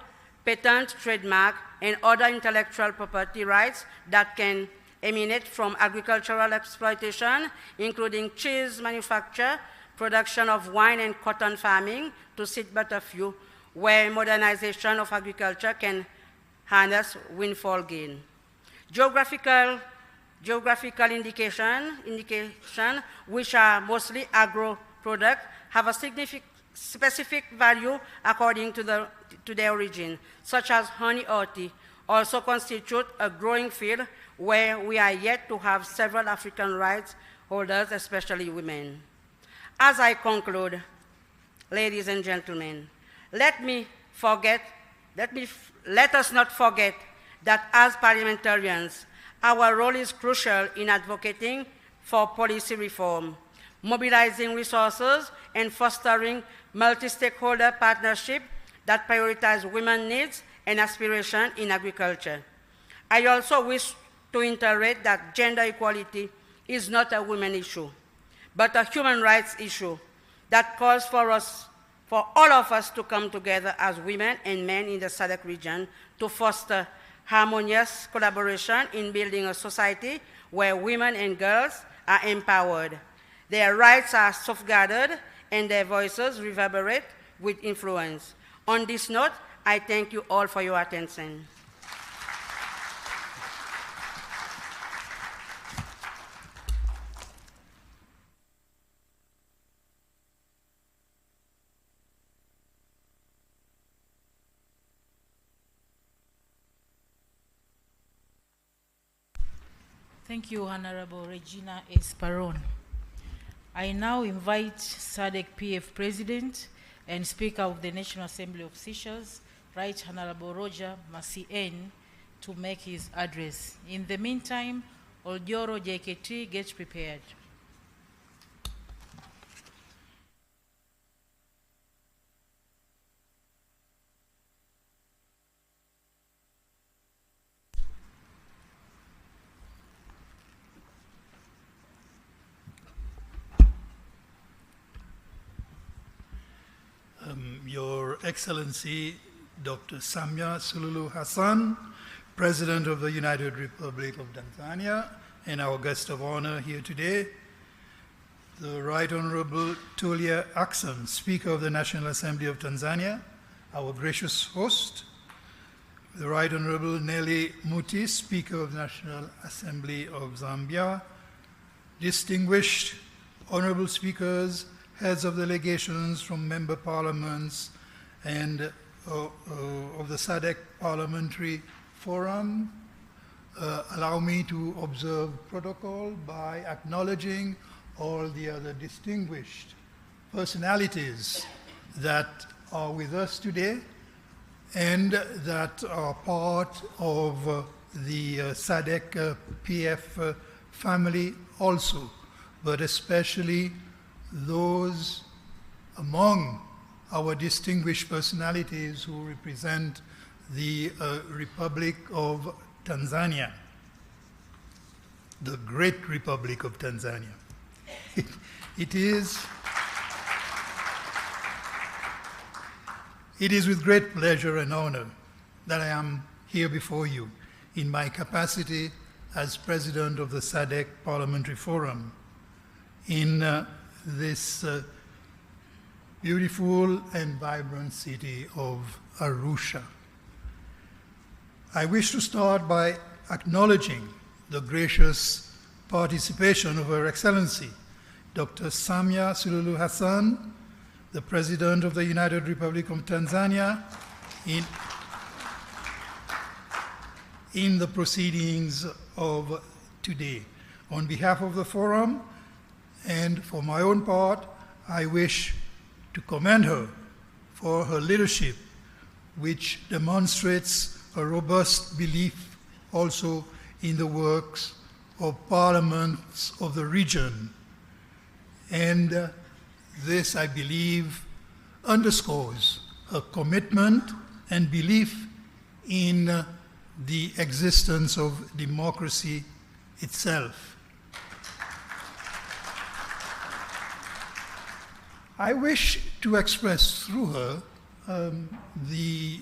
S5: patent, trademark, and other intellectual property rights that can emanate from agricultural exploitation, including cheese manufacture, production of wine and cotton farming, to cite but a few, where modernization of agriculture can harness windfall gain. Geographical geographical indication which are mostly agro products, have a specific value according to their origin, such as honey or tea, also constitute a growing field where we are yet to have several African rights holders, especially women. As I conclude, ladies and gentlemen, let us not forget that as parliamentarians, our role is crucial in advocating for policy reform, mobilizing resources, and fostering multi-stakeholder partnership that prioritize women's needs and aspirations in agriculture. I also wish to reiterate that gender equality is not a women's issue, but a human rights issue that calls for all of us to come together as women and men in the Sadc region to foster harmonious collaboration in building a society where women and girls are empowered, their rights are safeguarded, and their voices reverberate with influence. On this note, I thank you all for your attention.
S1: Thank you, Honorable Regina Esperon. I now invite Sadc PF President and Speaker of the National Assembly of Seychelles, Right Honorable Roger Macien, to make his address. In the meantime, Oljoro JKT gets prepared.
S7: Your Excellency, Dr. Samia Suluhu Hassan, President of the United Republic of Tanzania, and our guest of honor here today, the Right Honorable Tulia Ackson, Speaker of the National Assembly of Tanzania, our gracious host, the Right Honorable Nelly Muti, Speaker of the National Assembly of Zambia, distinguished honorable speakers, heads of delegations from member parliaments and of the Sadc Parliamentary Forum, allow me to observe protocol by acknowledging all the other distinguished personalities that are with us today and that are part of the Sadc PF family also, but especially those among our distinguished personalities who represent the Republic of Tanzania, the great Republic of Tanzania. It is with great pleasure and honor that I am here before you in my capacity as President of the Sadc Parliamentary Forum in this beautiful and vibrant city of Arusha. I wish to start by acknowledging the gracious participation of Her Excellency, Dr. Samia Suluhu Hassan, the President of the United Republic of Tanzania, in the proceedings of today. On behalf of the Forum, and for my own part, I wish to commend her for her leadership, which demonstrates a robust belief also in the works of parliaments of the region. And this, I believe, underscores her commitment and belief in the existence of democracy itself. I wish to express through her the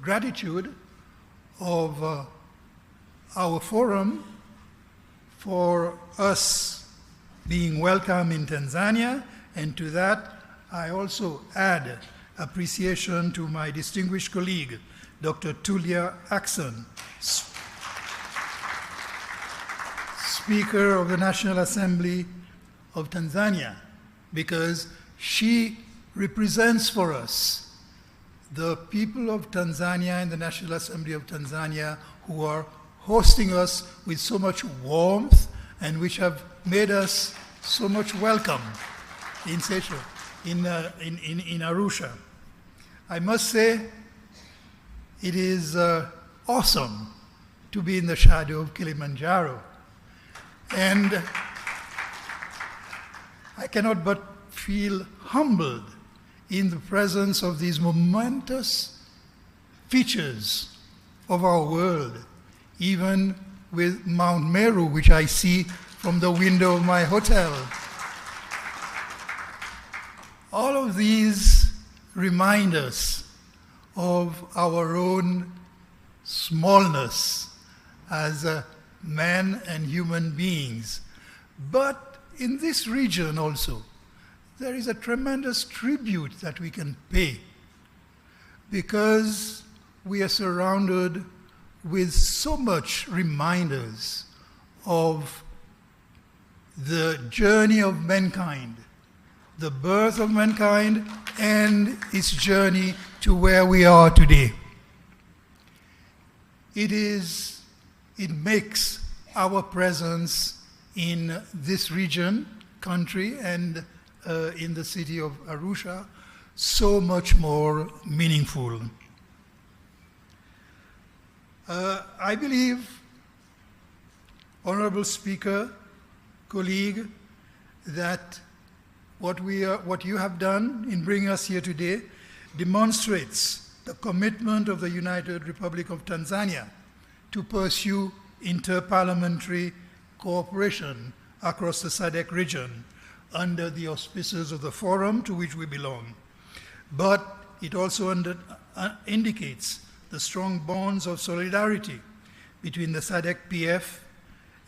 S7: gratitude of our forum for us being welcome in Tanzania, and to that I also add appreciation to my distinguished colleague, Dr. Tulia Ackson, Speaker of the National Assembly of Tanzania, because she represents for us the people of Tanzania and the National Assembly of Tanzania, who are hosting us with so much warmth and which have made us so much welcome in Arusha. I must say, it is awesome to be in the shadow of Kilimanjaro. And I cannot but feel humbled in the presence of these momentous features of our world, even with Mount Meru, which I see from the window of my hotel. All of these remind us of our own smallness as men and human beings. But in this region also, there is a tremendous tribute that we can pay, because we are surrounded with so much reminders of the journey of mankind, the birth of mankind, and its journey to where we are today. It makes our presence in this region, country, and in the city of Arusha so much more meaningful. I believe, Honorable Speaker, colleague, that what you have done in bringing us here today demonstrates the commitment of the United Republic of Tanzania to pursue interparliamentary cooperation across the Sadc region under the auspices of the forum to which we belong. But it also indicates the strong bonds of solidarity between the Sadc PF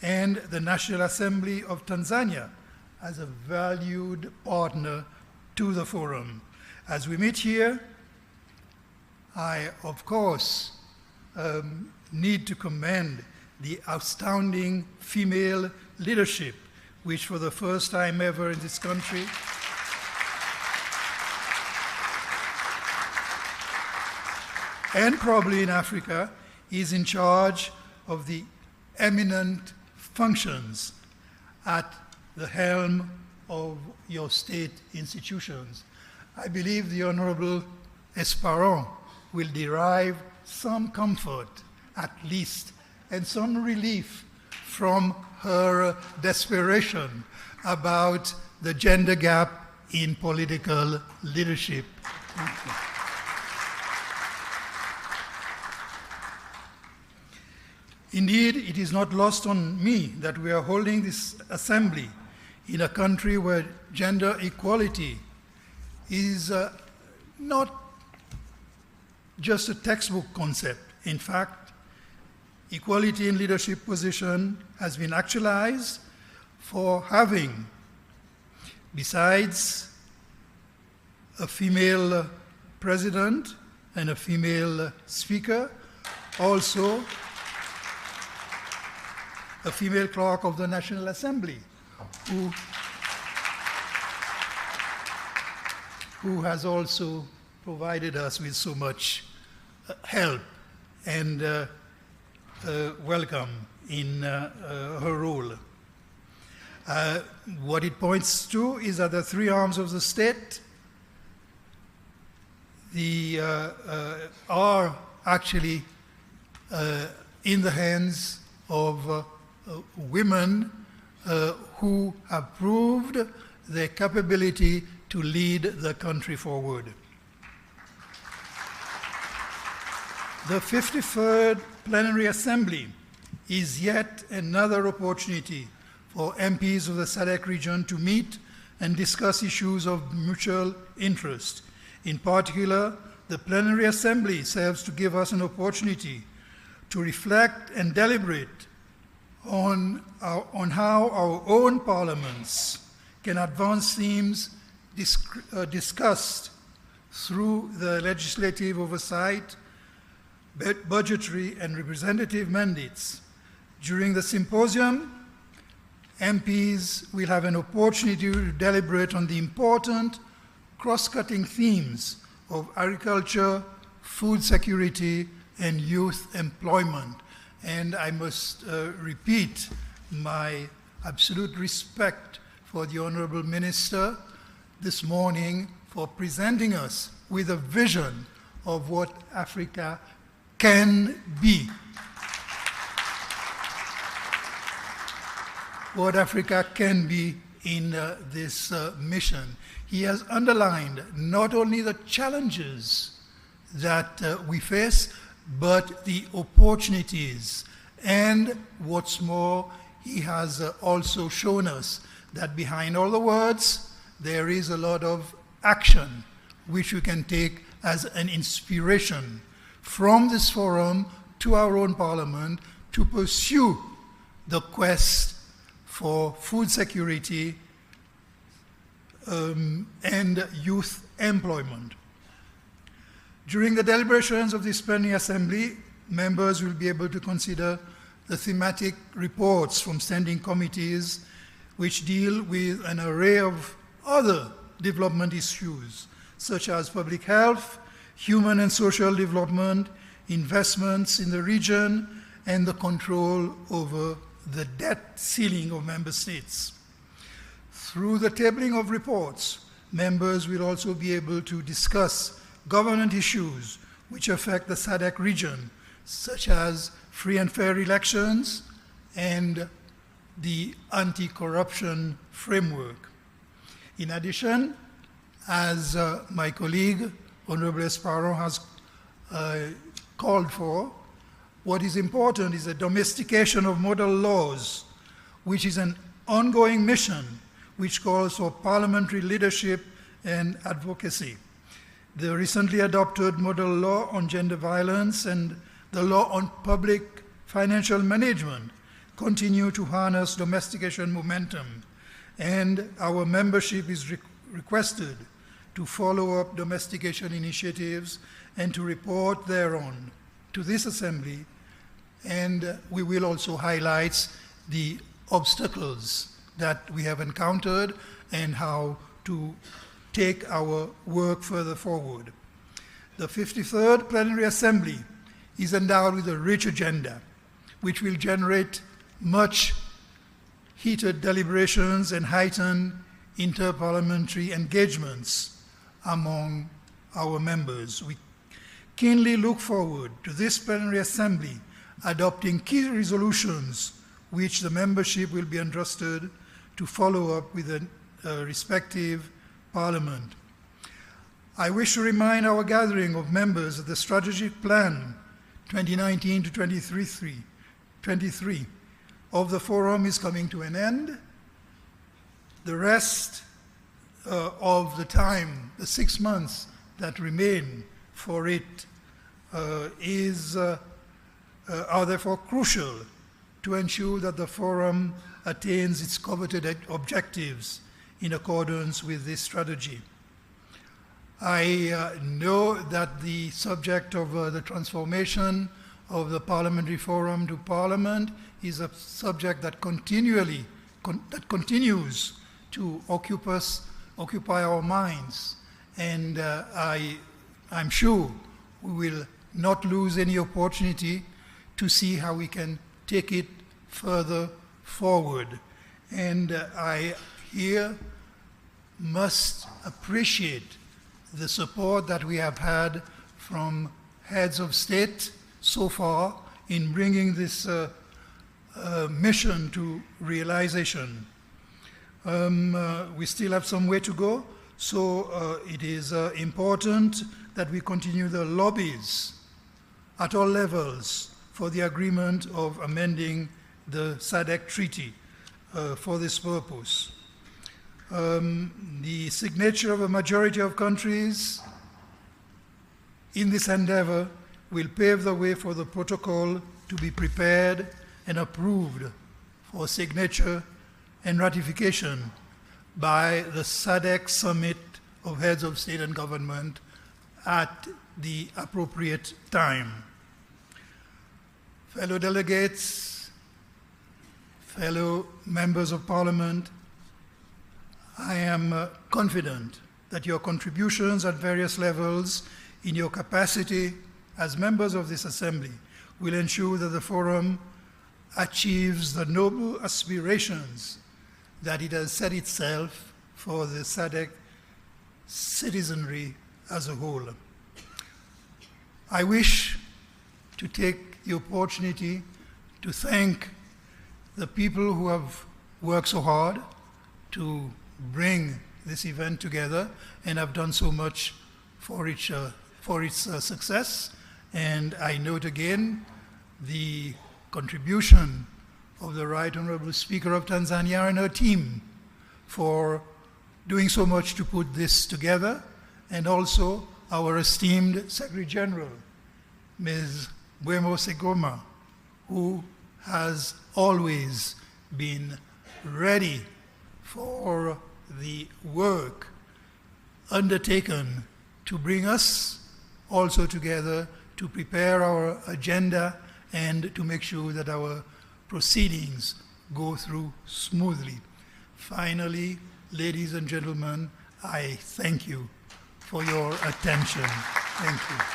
S7: and the National Assembly of Tanzania as a valued partner to the forum. As we meet here, I, of course, need to commend the outstanding female leadership, which for the first time ever in this country and probably in Africa is in charge of the eminent functions at the helm of your state institutions. I believe the Honorable Esperon will derive some comfort, at least, and some relief from her desperation about the gender gap in political leadership. Thank you. Indeed, it is not lost on me that we are holding this assembly in a country where gender equality is not just a textbook concept. In fact, equality in leadership position has been actualized for having, besides a female president and a female speaker, also a female clerk of the National Assembly, who has also provided us with so much help and welcome in her role. What it points to is that the three arms of the state are actually in the hands of women who have proved their capability to lead the country forward. The 53rd Plenary Assembly is yet another opportunity for MPs of the Sadc region to meet and discuss issues of mutual interest. In particular, the Plenary Assembly serves to give us an opportunity to reflect and deliberate on how our own parliaments can advance themes discussed through the legislative oversight, budgetary and representative mandates. During the symposium, MPs will have an opportunity to deliberate on the important cross-cutting themes of agriculture, food security, and youth employment. And I must repeat my absolute respect for the Honorable Minister this morning for presenting us with a vision of what Africa can be. What Africa can be in this mission. He has underlined not only the challenges that we face, but the opportunities. And what's more, he has also shown us that behind all the words, there is a lot of action which we can take as an inspiration from this forum to our own parliament to pursue the quest for food security and youth employment. During the deliberations of this plenary assembly, members will be able to consider the thematic reports from standing committees which deal with an array of other development issues, such as public health, human and social development, investments in the region, and the control over the debt ceiling of member states. Through the tabling of reports, members will also be able to discuss government issues which affect the Sadc region, such as free and fair elections and the anti-corruption framework. In addition, as my colleague, Honorable Esparon, has called for, what is important is the domestication of model laws, which is an ongoing mission which calls for parliamentary leadership and advocacy. The recently adopted model law on gender violence and the law on public financial management continue to harness domestication momentum, and our membership is requested to follow up domestication initiatives and to report thereon to this Assembly, and we will also highlight the obstacles that we have encountered and how to take our work further forward. The 53rd Plenary Assembly is endowed with a rich agenda, which will generate much heated deliberations and heightened interparliamentary engagements among our members. We keenly look forward to this Plenary Assembly adopting key resolutions which the membership will be entrusted to follow up with a respective parliament. I wish to remind our gathering of members that the strategic plan 2019 to 23 of the forum is coming to an end. The rest of the time, the 6 months that remain for it, are therefore crucial to ensure that the forum attains its coveted objectives in accordance with this strategy. I know that the subject of the transformation of the Parliamentary Forum to Parliament is a subject that continues to occupy our minds, and I'm sure we will not lose any opportunity to see how we can take it further forward. And I here must appreciate the support that we have had from heads of state so far in bringing this mission to realization. We still have some way to go, so it is important that we continue the lobbies at all levels for the agreement of amending the Sadc Treaty for this purpose. The signature of a majority of countries in this endeavor will pave the way for the protocol to be prepared and approved for signature and ratification by the Sadc Summit of Heads of State and Government at the appropriate time. Fellow delegates, fellow members of Parliament, I am confident that your contributions at various levels in your capacity as members of this Assembly will ensure that the Forum achieves the noble aspirations that it has set itself for the Sadc citizenry as a whole. I wish to take the opportunity to thank the people who have worked so hard to bring this event together and have done so much for its success. And I note again the contribution of the Right Honorable Speaker of Tanzania and her team for doing so much to put this together, and also our esteemed Secretary General, Ms. Buemo Segoma, who has always been ready for the work undertaken to bring us also together to prepare our agenda and to make sure that our proceedings go through smoothly. Finally, ladies and gentlemen, I thank you for your attention. Thank you.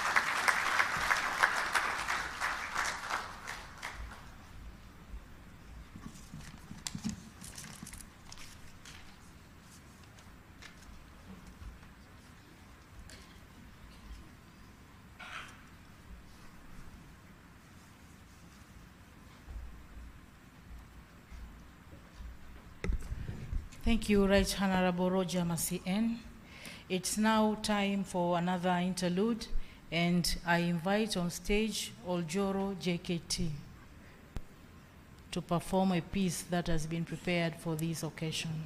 S1: Thank you, Right Honorable Roger Masien. It's now time for another interlude, and I invite on stage Oljoro JKT to perform a piece that has been prepared for this occasion.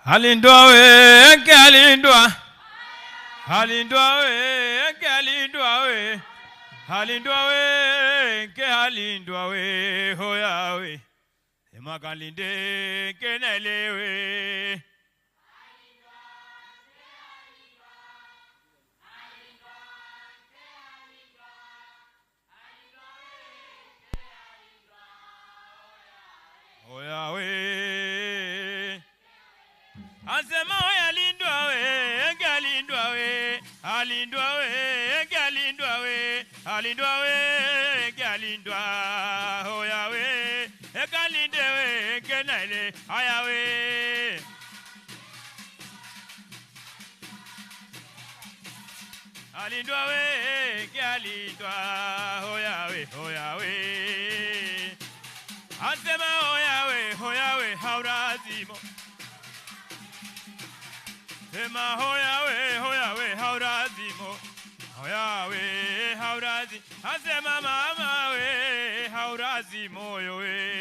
S8: Halindwa we, halindwa. Halindwa we, halindwa we. Halindwa we, halindwa we, hoya we. Ema kalinde kenelewe. Hoya we. Asema hoya lindwa we, galindwa we, halindwa we, galindwa we, halindwa we, galindwa, hoya we, galinde we, kenale, haya we. Halindwa we, galindwa, hoya we. Asema hoya we, haurazimo. Ema hoya we, haurazimo. Hoya we, haurazi. Asema mama we, haurazimo yo we.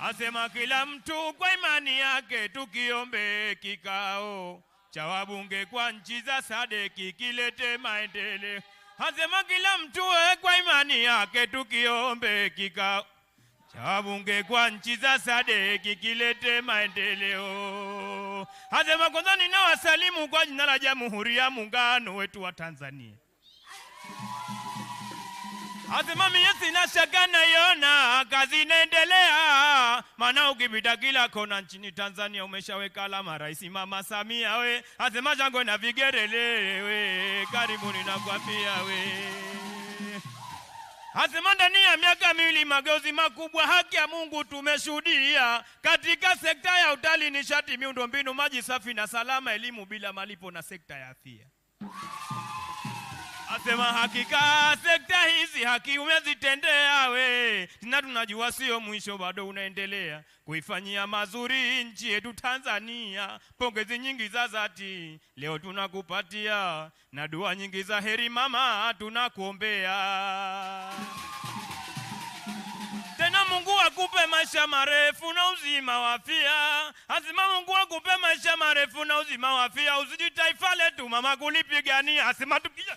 S8: Asema kila mtu kwa imani yake tukiombe kikao cha wabunge kwa nchi za Sadc kilete maendeleo. Asema kila mtu kwa imani yake tukiombe kikao cha wabunge kwa nchi za Sadc kilete maendeleo. Asema kwanza ninawasalimu kwa jina la Jamhuri ya Muungano wetu wa Tanzania. Asema mimi sina shaka naiona kazi inaendelea, maana ukipita kila kona nchini Tanzania umeshaweka alama Rais Mama Samia we. Asema jango na vigerele we, karibuni nakwambia we. Asema ndani ya miaka miwili mageuzi makubwa haki ya Mungu tumeshuhudia katika sekta ya utalii, nishati, miundombinu, maji safi na salama, elimu bila malipo na sekta ya afya. Asema hakika sekta hizi haki umezitendea we, na tunajua sio mwisho, bado unaendelea kuifanyia mazuri nchi yetu Tanzania. Pongezi nyingi za dhati leo tunakupatia, na dua nyingi za heri mama tunakuombea. Tena Mungu akupe maisha marefu na uzima wa afya. Asema Mungu akupe maisha marefu na uzima wa afya. Usiji taifa letu mama kulipigania. Asema tukija.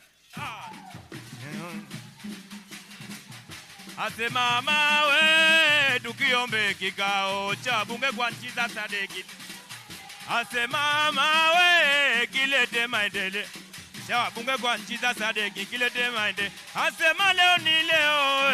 S8: Asema mama we tukiombe kikao cha bunge kwa nchi za Sadc. Asema mama we kilete maendeleo. Cha bunge kwa nchi za Sadc kilete maendeleo. Asema leo ni leo.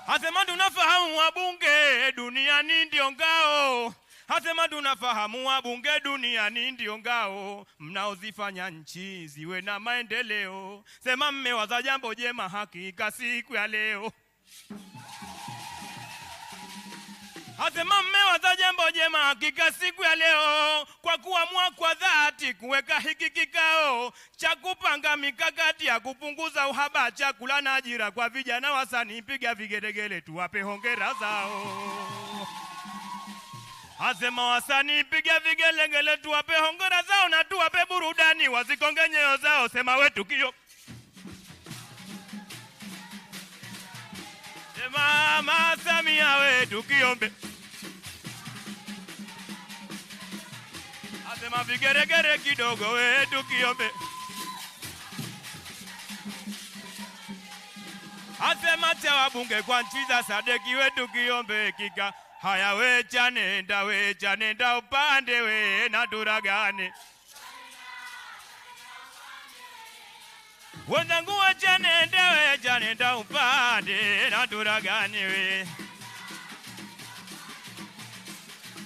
S8: Asema tunafahamu wabunge duniani ndio ngao. Asema tunafahamu wabunge duniani ndio ngao. Mnaozifanya nchi ziwe na maendeleo. Sema mmewaza jambo jema hakika siku ya leo. Asema mmewaza jambo jema hakika siku ya leo. Kwa kuamua kwa dhati kuweka hiki kikao cha kupanga mikakati ya kupunguza uhaba chakula na ajira kwa vijana wasanii. Piga vigelegele tuwape hongera zao. Asema wasanii piga vigelegele tuwape hongera zao na tuwape burudani wasikonge nyoyo zao. Sema wetu kio. Sema Mama Samia wetu kiombe. Asema vigeregere kidogo wetu kiombe. Asema cha wabunge kwa nchi za Sadc wetu kiombe kika. Haya wecha nenda upande we na turagane. Wenzangu wecha nenda upande na turagane we.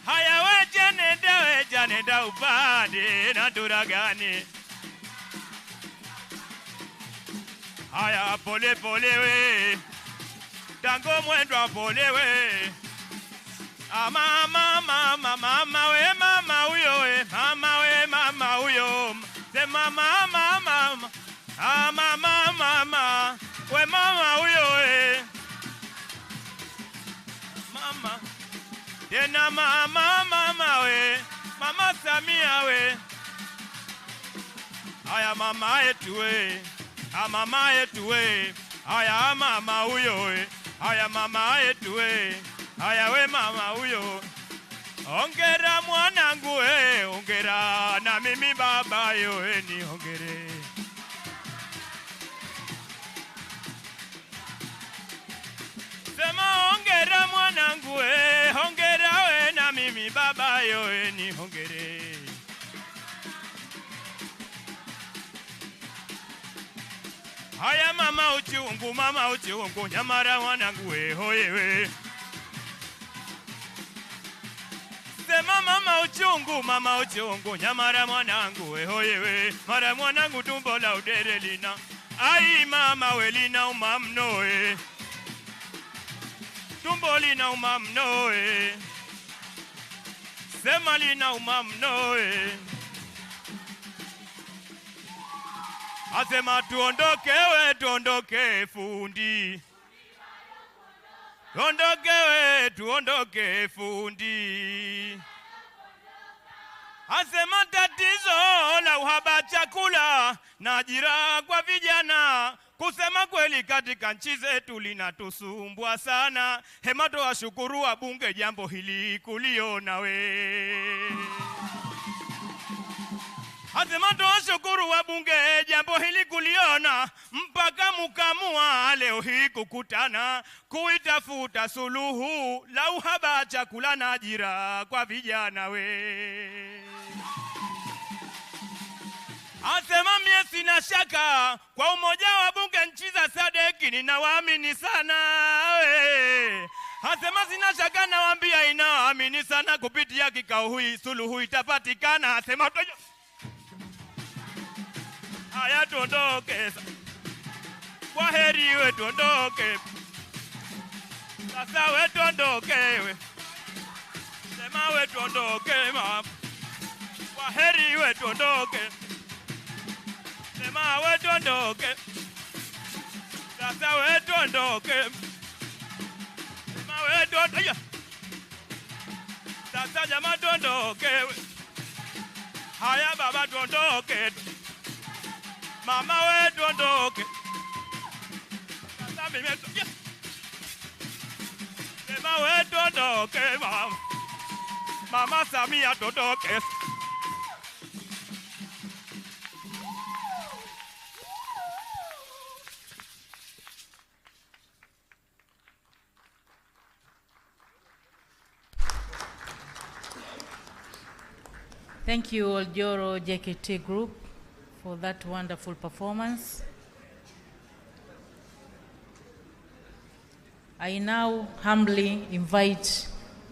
S8: Haya wecha nenda upande na turagane. Haya pole pole we. Tango mwendo pole we. Mama we mama huyo we. Mama we mama huyo. Sema mama. Mama we mama huyo we. Mama tena mama we. Mama Samia we. Haya mama yetu we. Mama yetu we. Haya mama huyo we. Haya mama yetu we. Haya we mama huyo. Hongera mwanangu we. Hongera na mimi baba yo we ni hongere. Sema hongera mwanangu we. Hongera we na mimi baba yo we ni hongere. Haya mama uchungu nyamara mwanangu we hoye we. Sema mama uchungu nyamara mwanangu we hoye we. Mara mwanangu tumbo la udere lina. Ai mama we lina umamno we. Tumbo lina umamno we. Sema lina umamno we. Asema tuondoke fundi. Tuondoke fundi. Asema tatizo la uhaba chakula na ajira kwa vijana. Kusema kweli katika nchi zetu linatusumbua sana. Hemato washukuru wabunge jambo hili kuliona we. Asema tuwashukuru wabunge jambo hili kuliona. Mpaka mukamua leo hii kukutana. Kuitafuta suluhu la uhaba chakula na ajira kwa vijana we. Asema mie sina shaka kwa umoja wa bunge nchi za Sadc ninawaamini sana we. Asema sina shaka nawaambia inawaamini sana kupitia kikao hii suluhu itapatikana. Asema haya tuondoke. Kwa heri we tuondoke. Sasa we tuondoke we. Sema we tuondoke mama. Kwa heri we tuondoke. Sema we tuondoke. Sasa we tuondoke. Sema we tuondoke. Sasa jamaa tuondoke we. Haya baba tuondoke. Mama we tuondoke. Sema we totoke Mama Samia totoke.
S1: Thank you, Oljoro JKT Group, for that wonderful performance. I now humbly invite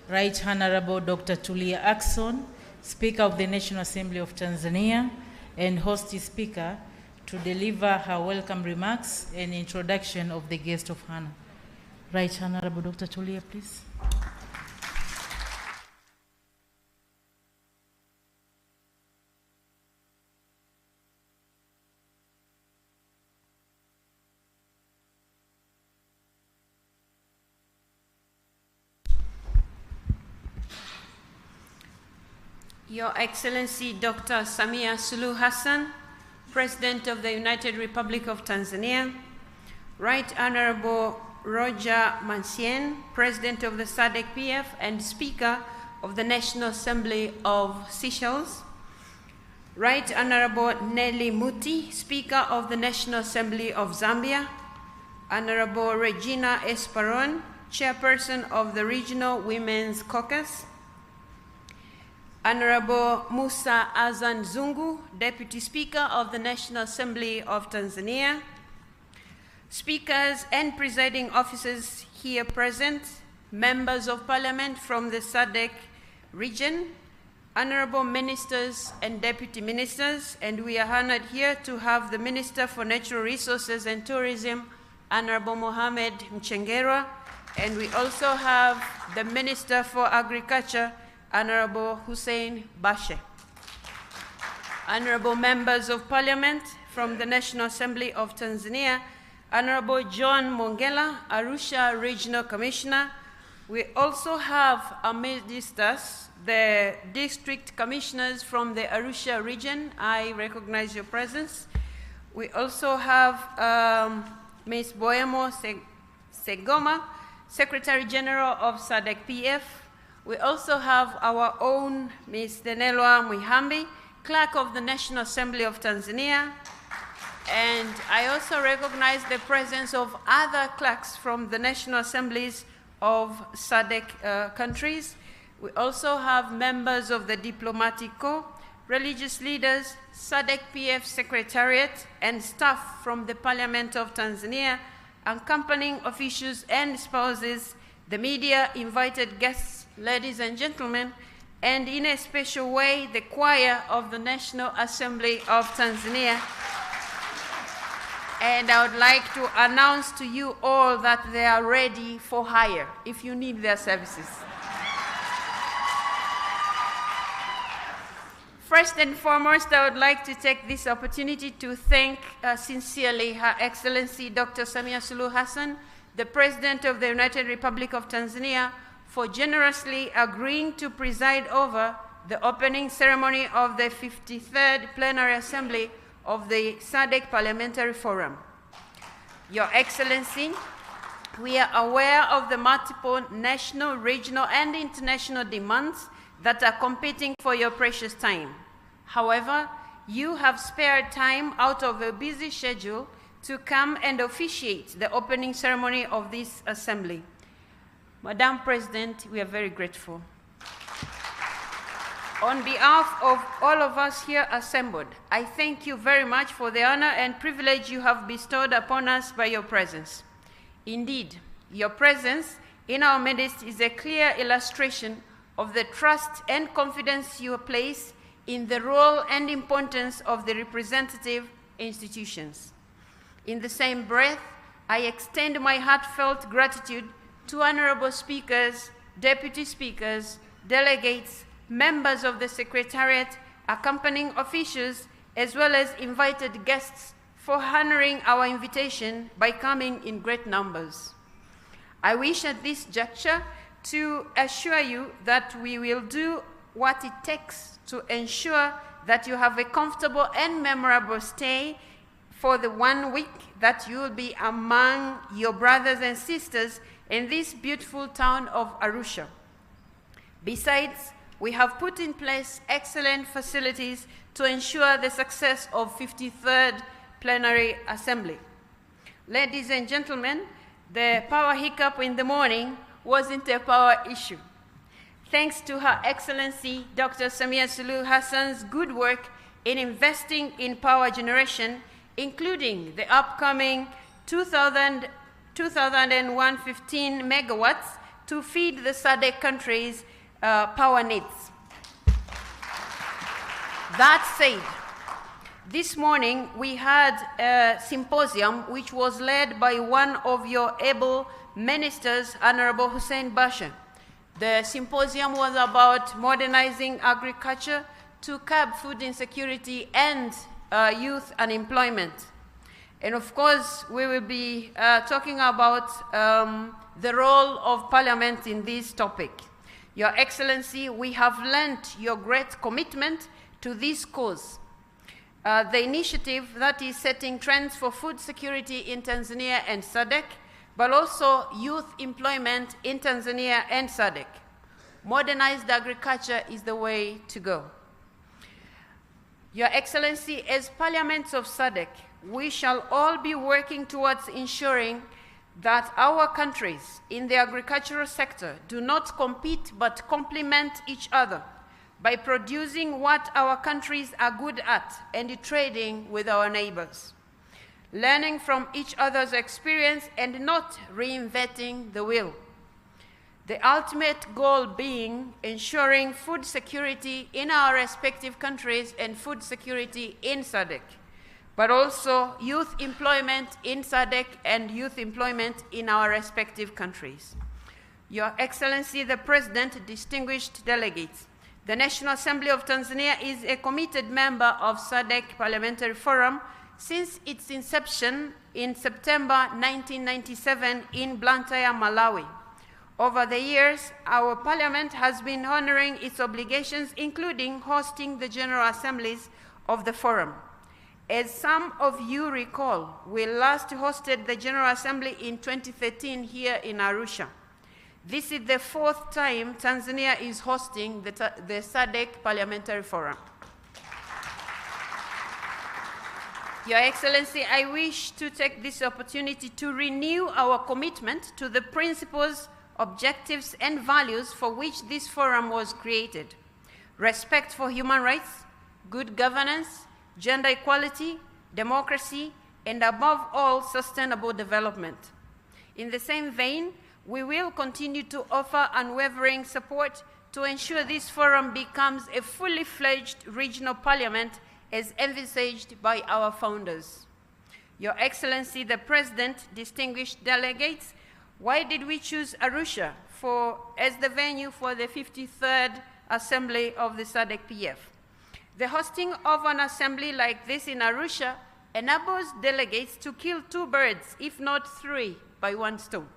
S1: Right Honorable Dr. Tulia Ackson, Speaker of the National Assembly of Tanzania, and host speaker to deliver her welcome remarks and introduction of the guest of honor. Right Honorable Dr. Tulia, please.
S9: Your Excellency Dr. Samia Suluhu Hassan, President of the United Republic of Tanzania, Right Honorable Roger Mancien, President of the Sadc PF and Speaker of the National Assembly of Seychelles, Right Honorable Nelly Muti, Speaker of the National Assembly of Zambia, Honorable Regina Esperon, Chairperson of the Regional Women's Caucus, Honorable Musa Azan Zungu, Deputy Speaker of the National Assembly of Tanzania, speakers and presiding officers here present, members of parliament from the Sadc region, honorable ministers and deputy ministers, and we are honored here to have the Minister for Natural Resources and Tourism, Honorable Mohamed Mchengerwa, and we also have the Minister for Agriculture, Honorable Hussein Bashe. Honorable members of parliament from the National Assembly of Tanzania, Honorable John Mongela, Arusha Regional Commissioner. We also have amidst us the district commissioners from the Arusha region. I recognize your presence. We also have Ms. Boyamo Segoma, Secretary General of Sadc PF. We also have our own Ms. Denelwa Mwihambi, Clerk of the National Assembly of Tanzania. And I also recognize the presence of other clerks from the National Assemblies of Sadc countries. We also have members of the Diplomatic Corps, religious leaders, Sadc PF Secretariat, and staff from the Parliament of Tanzania, accompanying officials and spouses, the media, invited guests, ladies and gentlemen, and in a special way, the choir of the National Assembly of Tanzania. And I would like to announce to you all that they are ready for hire if you need their services. First and foremost, I would like to take this opportunity to thank sincerely Her Excellency Dr. Samia Suluhu Hassan, the President of the United Republic of Tanzania, for generously agreeing to preside over the opening ceremony of the 53rd Plenary Assembly of the Sadc Parliamentary Forum. Your Excellency, we are aware of the multiple national, regional, and international demands that are competing for your precious time. However, you have spared time out of a busy schedule to come and officiate the opening ceremony of this assembly. Madam President, we are very grateful. On behalf of all of us here assembled, I thank you very much for the honor and privilege you have bestowed upon us by your presence. Indeed, your presence in our midst is a clear illustration of the trust and confidence you place in the role and importance of the representative institutions. In the same breath, I extend my heartfelt gratitude to honorable speakers, deputy speakers, delegates, members of the Secretariat, accompanying officials, as well as invited guests for honoring our invitation by coming in great numbers. I wish at this juncture to assure you that we will do what it takes to ensure that you have a comfortable and memorable stay for the 1 week that you will be among your brothers and sisters in this beautiful town of Arusha. Besides, we have put in place excellent facilities to ensure the success of 53rd Plenary Assembly. Ladies and gentlemen, the power hiccup in the morning wasn't a power issue. Thanks to Her Excellency Dr. Samia Suluhu Hassan's good work in investing in power generation, including the upcoming 2,115 megawatts to feed the SADC countries' power needs. That said, this morning we had a symposium which was led by one of your able ministers, Honorable Hussein Basha. The symposium was about modernizing agriculture to curb food insecurity and youth unemployment. And of course, we will be talking about the role of Parliament in this topic. Your Excellency, we have lent your great commitment to this cause. The initiative that is setting trends for food security in Tanzania and SADC, but also youth employment in Tanzania and SADC. Modernized agriculture is the way to go. Your Excellency, as parliaments of SADC, we shall all be working towards ensuring that our countries in the agricultural sector do not compete but complement each other by producing what our countries are good at and trading with our neighbors, learning from each other's experience and not reinventing the wheel. The ultimate goal being ensuring food security in our respective countries and food security in SADC, but also youth employment in SADC and youth employment in our respective countries. Your Excellency, the President, distinguished delegates, the National Assembly of Tanzania is a committed member of SADC Parliamentary Forum since its inception in September 1997 in Blantyre, Malawi. Over the years, our Parliament has been honoring its obligations, including hosting the General Assemblies of the Forum. As some of you recall, we last hosted the General Assembly in 2013 here in Arusha. This is the 4th time Tanzania is hosting the SADC Parliamentary Forum. Your Excellency, I wish to take this opportunity to renew our commitment to the principles, objectives, and values for which this forum was created: respect for human rights, good governance, gender equality, democracy, and above all, sustainable development. In the same vein, we will continue to offer unwavering support to ensure this forum becomes a fully fledged regional parliament as envisaged by our founders. Your Excellency, the President, distinguished delegates, why did we choose Arusha as the venue for the 53rd Assembly of the SADC-PF? The hosting of an assembly like this in Arusha enables delegates to kill 2 birds, if not 3, by 1 stone.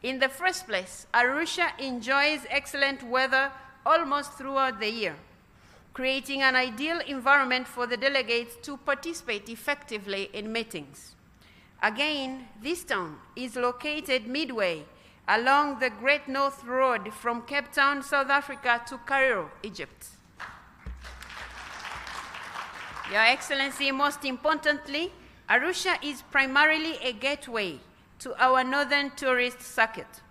S9: In the first place, Arusha enjoys excellent weather almost throughout the year, creating an ideal environment for the delegates to participate effectively in meetings. Again, this town is located midway along the Great North Road from Cape Town, South Africa to Cairo, Egypt. Your Excellency, most importantly, Arusha is primarily a gateway to our northern tourist circuit.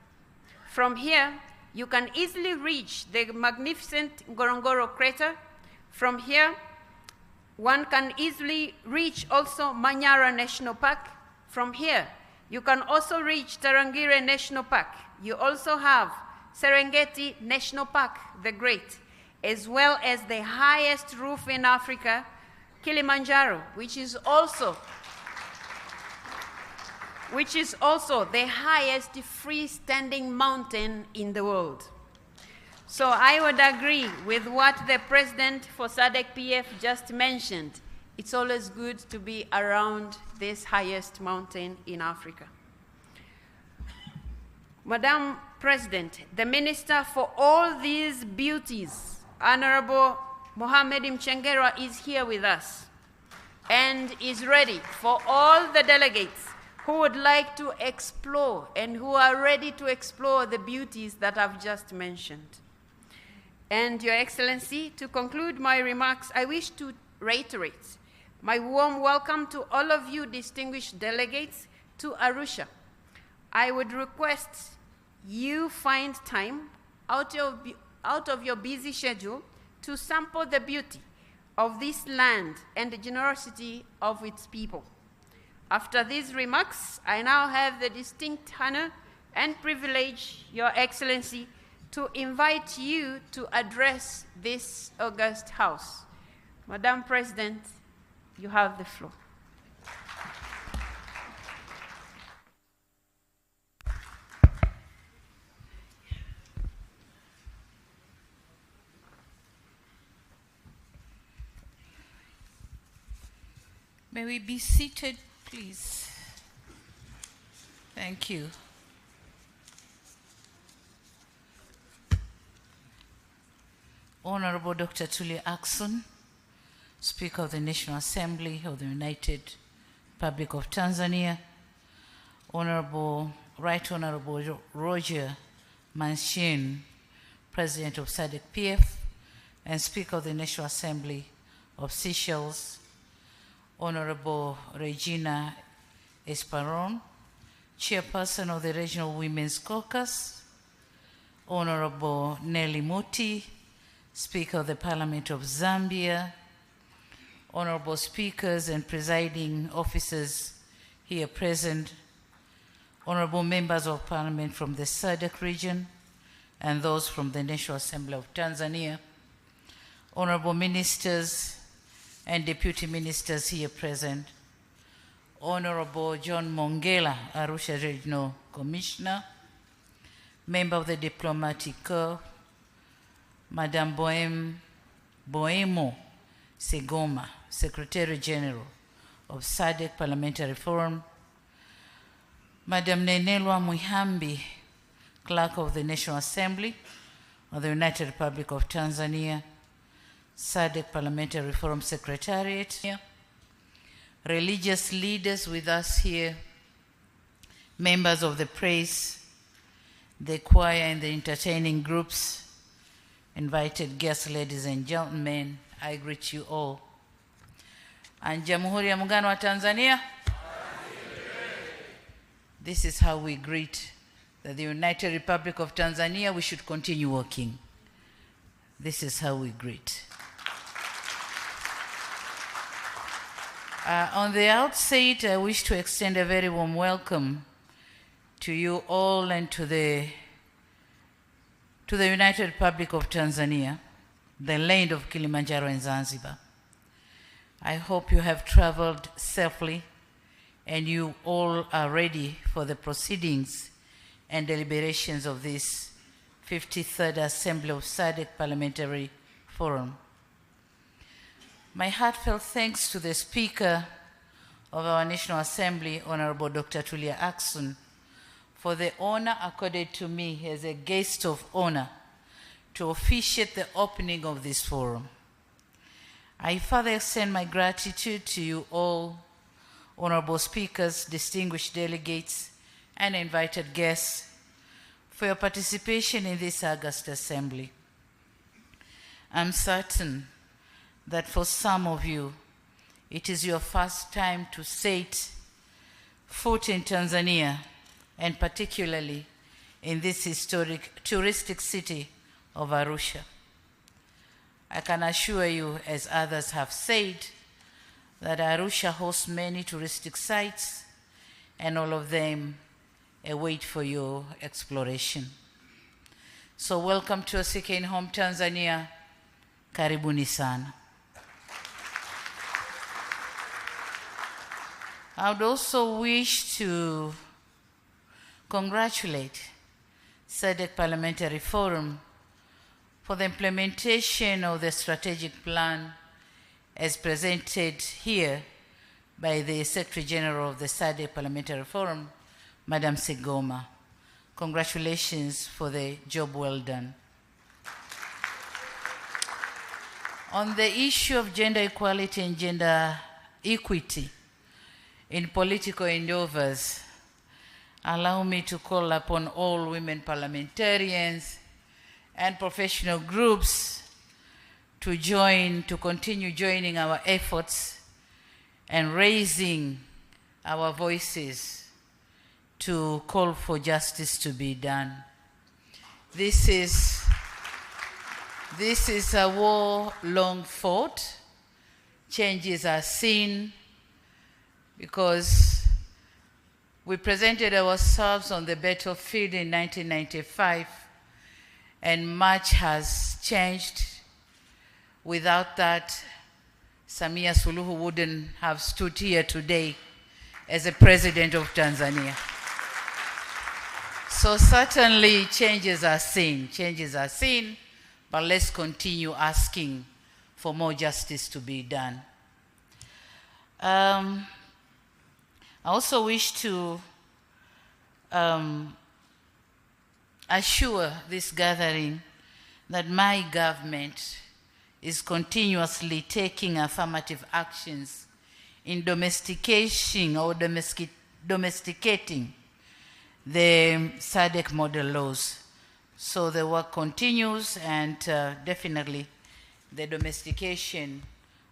S9: From here, you can easily reach the magnificent Ngorongoro crater. From here, one can easily reach also Manyara National Park. From here, you can also reach Tarangire National Park. You also have Serengeti National Park, the Great, as well as the highest roof in Africa, Kilimanjaro, which is also the highest freestanding mountain in the world. So I would agree with what the President for SADC-PF just mentioned. It's always good to be around this highest mountain in Africa. Madam President, the Minister for all these beauties, Honorable Mohamed Mchengerwa, is here with us. and is ready for all the delegates who would like to explore and who are ready to explore the beauties that I've just mentioned. And Your Excellency, to conclude my remarks, I wish to reiterate my warm welcome to all of you distinguished delegates to Arusha. I would request you find time out of your busy schedule to sample the beauty of this land and the generosity of its people. After these remarks, I now have the distinct honor and privilege, Your Excellency, to invite you to address this august House. Madam President, you have the floor.
S1: May we be seated, please? Thank you. Honorable Dr. Tulia Ackson, Speaker of the National Assembly of the United Republic of Tanzania, Right Honorable Roger Manchin, President of Sadc PF, and Speaker of the National Assembly of Seychelles, Honorable Regina Esparon, Chairperson of the Regional Women's Caucus, Honorable Nelly Muti, Speaker of the Parliament of Zambia, Honorable Speakers and Presiding Officers here present, Honorable Members of Parliament from the Sadc region and those from the National Assembly of Tanzania, Honorable Ministers and Deputy Ministers here present, Honorable John Mongela, Arusha Regional Commissioner, Member of the Diplomatic Corps, Madam Boemo Segoma, Secretary General of Sadc Parliamentary Forum, Madam Nenelwa Muhambi, Clerk of the National Assembly of the United Republic of Tanzania, Sadc Parliamentary Forum Secretariat, religious leaders with us here, members of the press, the choir and the entertaining groups, invited guests, ladies and gentlemen, I greet you all. And Jamhuri ya Muungano wa Tanzania, this is how we greet the United Republic of Tanzania. We should continue working. This is how we greet. On the outset, I wish to extend a very warm welcome to you all and to the United Republic of Tanzania, the land of Kilimanjaro and Zanzibar. I hope you have traveled safely and you all are ready for the proceedings and deliberations of this 53rd Assembly of Sadc Parliamentary Forum. My heartfelt thanks to the Speaker of our National Assembly, Honorable Dr. Tulia Ackson, for the honor accorded to me as a guest of honor to officiate the opening of this forum. I further extend my gratitude to you all, honorable speakers, distinguished delegates, and invited guests for your participation in this august assembly. I'm certain that for some of you, it is your first time to set foot in Tanzania, and particularly in this historic touristic city of Arusha. I can assure you, as others have said, that Arusha hosts many touristic sites, and all of them await for your exploration. So welcome to your second home, Tanzania. Karibuni sana. I would also wish to congratulate Sadc Parliamentary Forum for the implementation of the strategic plan as presented here by the Secretary General of the Sadc Parliamentary Forum, Madam Segoma. Congratulations for the job well done. On the issue of gender equality and gender
S10: equity in political endeavors, allow me to call upon all women parliamentarians and professional groups to continue joining our efforts and raising our voices to call for justice to be done. This is a war long fought. Changes are seen because we presented ourselves on the battlefield in 1995, and much has changed. Without that, Samia Suluhu wouldn't have stood here today as a president of Tanzania. So certainly changes are seen, but let's continue asking for more justice to be done. I also wish to assure this gathering that my government is continuously taking affirmative actions in domesticating the Sadc model laws. So the work continues, and definitely the domestication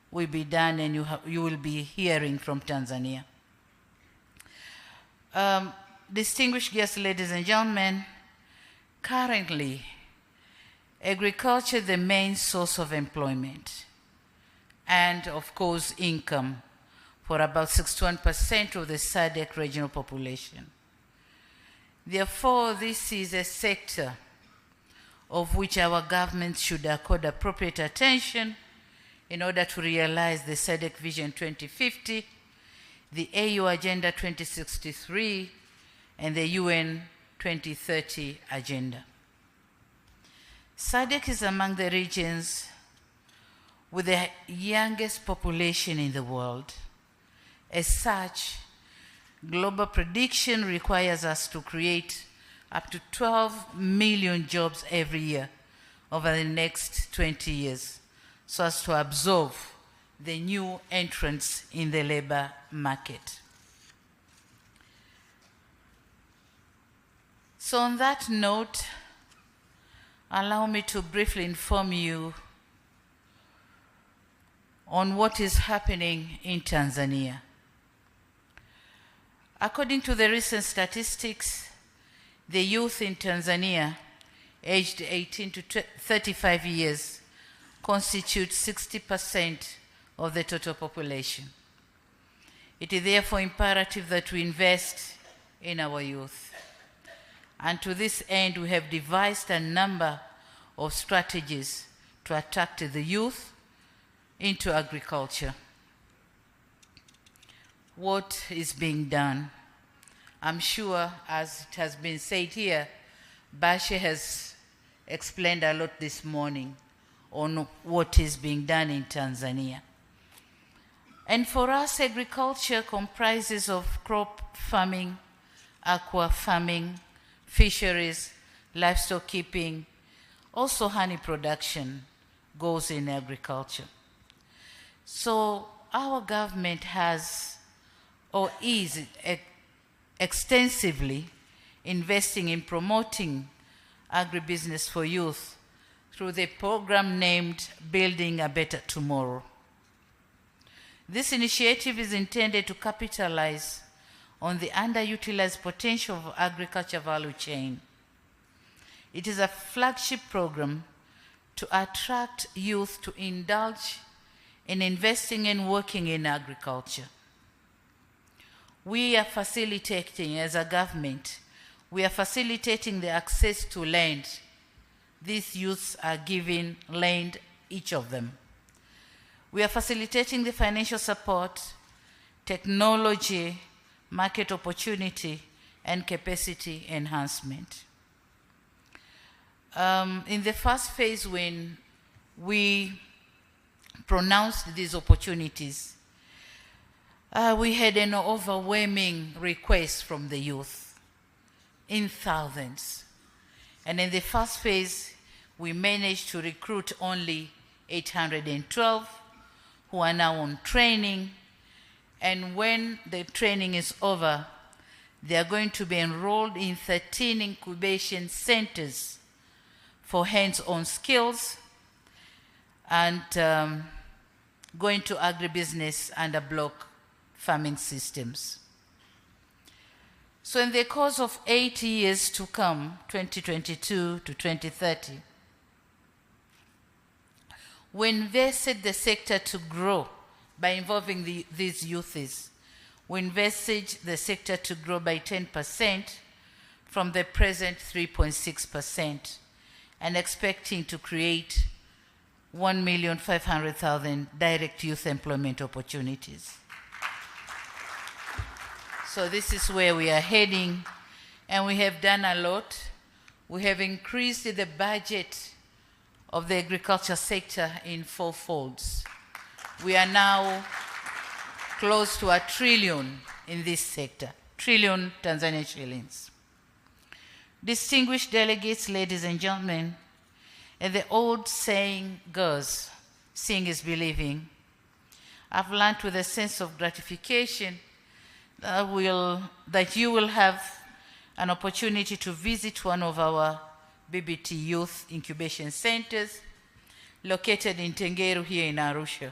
S10: will be done, and you will be hearing from Tanzania. Distinguished guests, ladies and gentlemen, currently, agriculture is the main source of employment and, of course, income for about 61% of the Sadc regional population. Therefore, this is a sector of which our government should accord appropriate attention in order to realize the Sadc Vision 2050, the AU Agenda 2063, and the UN 2030 Agenda. Sadc is among the regions with the youngest population in the world. As such, global prediction requires us to create up to 12 million jobs every year over the next 20 years, so as to absorb the new entrants in the labor market. So on that note, allow me to briefly inform you on what is happening in Tanzania. According to the recent statistics, the youth in Tanzania, aged 18 to 35 years, constitute 60% of the total population. It is therefore imperative that we invest in our youth. And to this end, we have devised a number of strategies to attract the youth into agriculture. What is being done? I'm sure, as it has been said here, Bashe has explained a lot this morning on what is being done in Tanzania. And for us, agriculture comprises of crop farming, aqua farming, fisheries, livestock keeping, also honey production goes in agriculture. So our government has, or is, extensively investing in promoting agribusiness for youth through the program named Building a Better Tomorrow. This initiative is intended to capitalize on the underutilized potential of agriculture value chain. It is a flagship program to attract youth to indulge in investing and working in agriculture. We are facilitating, as a government, we are facilitating the access to land. These youths are given land, each of them. We are facilitating the financial support, technology, market opportunity, and capacity enhancement. In the first phase, when we pronounced these opportunities, we had an overwhelming request from the youth in thousands. And in the first phase, we managed to recruit only 812 who are now on training, And when the training is over, they are going to be enrolled in 13 incubation centers for hands-on skills and going to agribusiness under block farming systems. So in the course of 8 years to come, 2022 to 2030, we invested the sector to grow by involving these youths. We envisage the sector to grow by 10% from the present 3.6% and expecting to create 1,500,000 direct youth employment opportunities. So this is where we are heading, and we have done a lot. We have increased the budget of the agriculture sector in 4 folds. We are now close to 1 trillion in this sector, trillion Tanzanian shillings. Distinguished delegates, ladies and gentlemen, and the old saying goes, seeing is believing. I've learned with a sense of gratification that you will have an opportunity to visit one of our BBT Youth Incubation Centers located in Tengeru here in Arusha,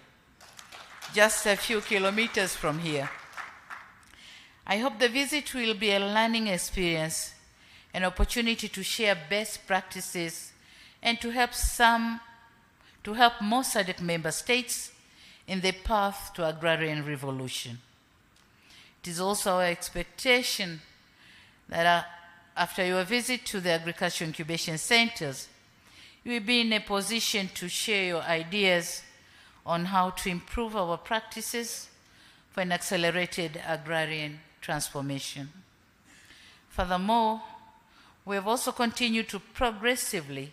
S10: just a few kilometers from here. I hope the visit will be a learning experience, an opportunity to share best practices and to help more Sadc member states in the path to agrarian revolution. It is also our expectation that after your visit to the agriculture incubation centers, you will be in a position to share your ideas on how to improve our practices for an accelerated agrarian transformation. Furthermore, we have also continued to progressively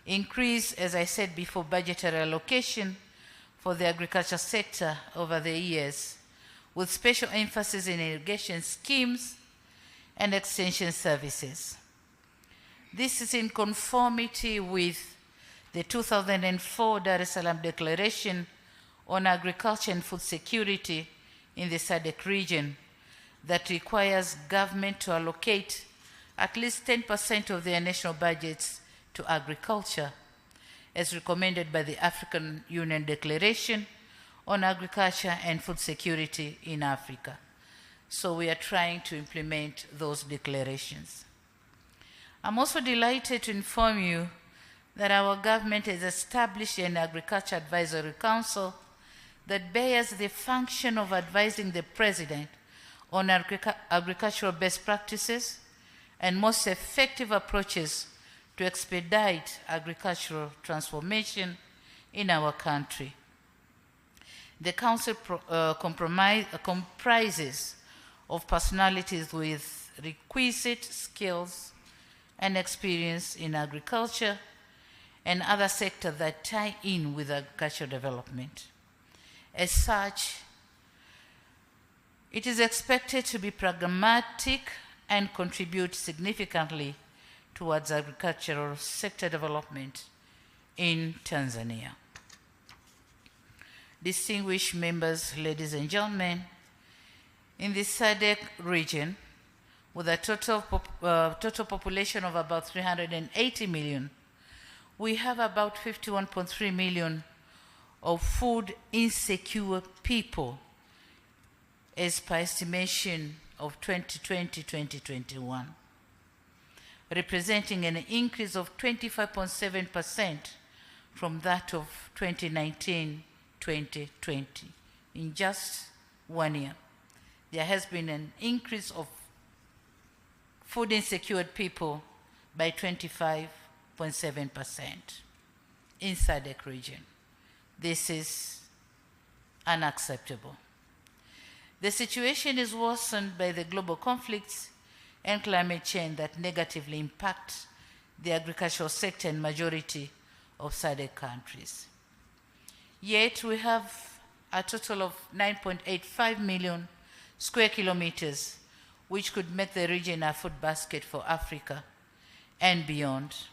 S10: increase, as I said before, budgetary allocation for the agriculture sector over the years, with special emphasis in irrigation schemes and extension services. This is in conformity with the 2004 Dar es Salaam Declaration on Agriculture and Food Security in the Sadc region that requires government to allocate at least 10% of their national budgets to agriculture, as recommended by the African Union Declaration on Agriculture and Food Security in Africa. So we are trying to implement those declarations. I'm also delighted to inform you that our government has established an Agriculture Advisory Council that bears the function of advising the President on agricultural best practices and most effective approaches to expedite agricultural transformation in our country. The Council comprises of personalities with requisite skills and experience in agriculture and other sectors that tie in with agricultural development. As such, it is expected to be pragmatic and contribute significantly towards agricultural sector development in Tanzania. Distinguished members, ladies and gentlemen, in the Sadc region, with a total population of about 380 million, we have about 51.3 million of food insecure people as per estimation of 2020-2021, representing an increase of 25.7% from that of 2019-2020. In just 1 year, there has been an increase of food insecure people by 25.7% in Sadc region. This is unacceptable. The situation is worsened by the global conflicts and climate change that negatively impact the agricultural sector in majority of Sadc countries. Yet we have a total of 9.85 million square kilometers, which could make the region a food basket for Africa and beyond,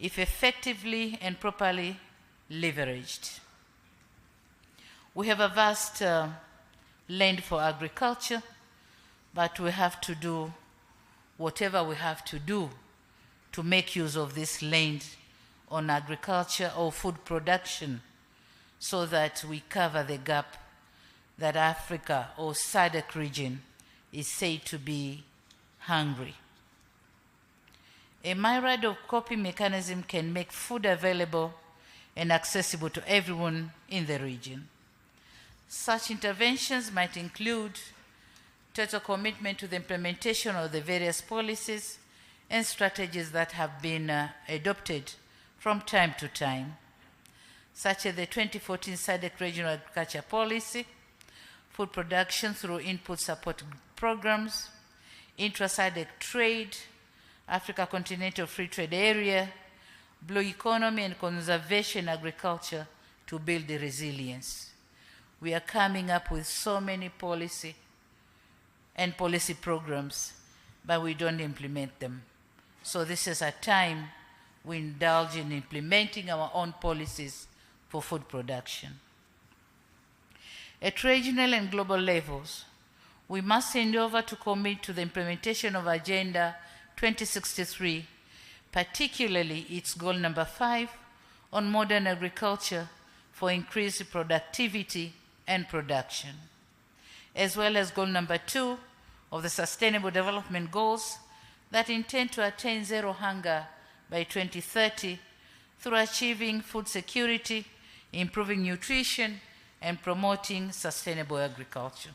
S10: if effectively and properly leveraged. We have a vast land for agriculture, but we have to do whatever we have to do to make use of this land on agriculture or food production so that we cover the gap that Africa or Sadc region is said to be hungry. A myriad of coping mechanism can make food available and accessible to everyone in the region. Such interventions might include total commitment to the implementation of the various policies and strategies that have been adopted from time to time, such as the 2014 Sadc Regional Agriculture Policy, food production through input support programs, intra-Sadc trade, Africa Continental Free Trade Area, blue economy and conservation agriculture to build the resilience. We are coming up with so many policy programs, but we don't implement them. So this is a time we indulge in implementing our own policies for food production. At regional and global levels, we must endeavor to commit to the implementation of Agenda 2063, particularly its goal number 5 on modern agriculture for increased productivity and production, as well as goal number 2 of the Sustainable Development Goals that intend to attain zero hunger by 2030 through achieving food security, improving nutrition, and promoting sustainable agriculture.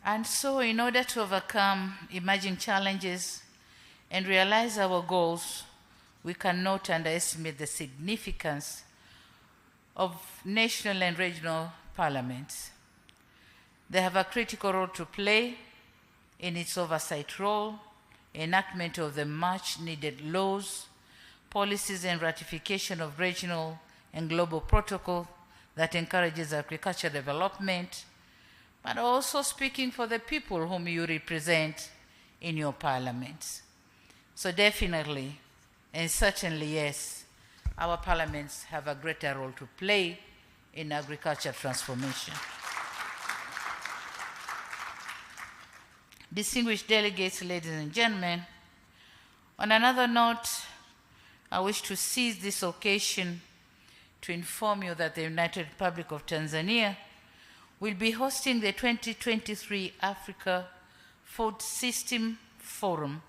S10: And so, in order to overcome emerging challenges and realize our goals, we cannot underestimate the significance of national and regional parliaments. They have a critical role to play in its oversight role, enactment of the much needed laws, policies, and ratification of regional and global protocol that encourages agricultural development, but also speaking for the people whom you represent in your parliaments. So definitely, and certainly yes, our parliaments have a greater role to play in agriculture transformation. Distinguished delegates, ladies and gentlemen, on another note, I wish to seize this occasion to inform you that the United Republic of Tanzania will be hosting the 2023 Africa Food System Forum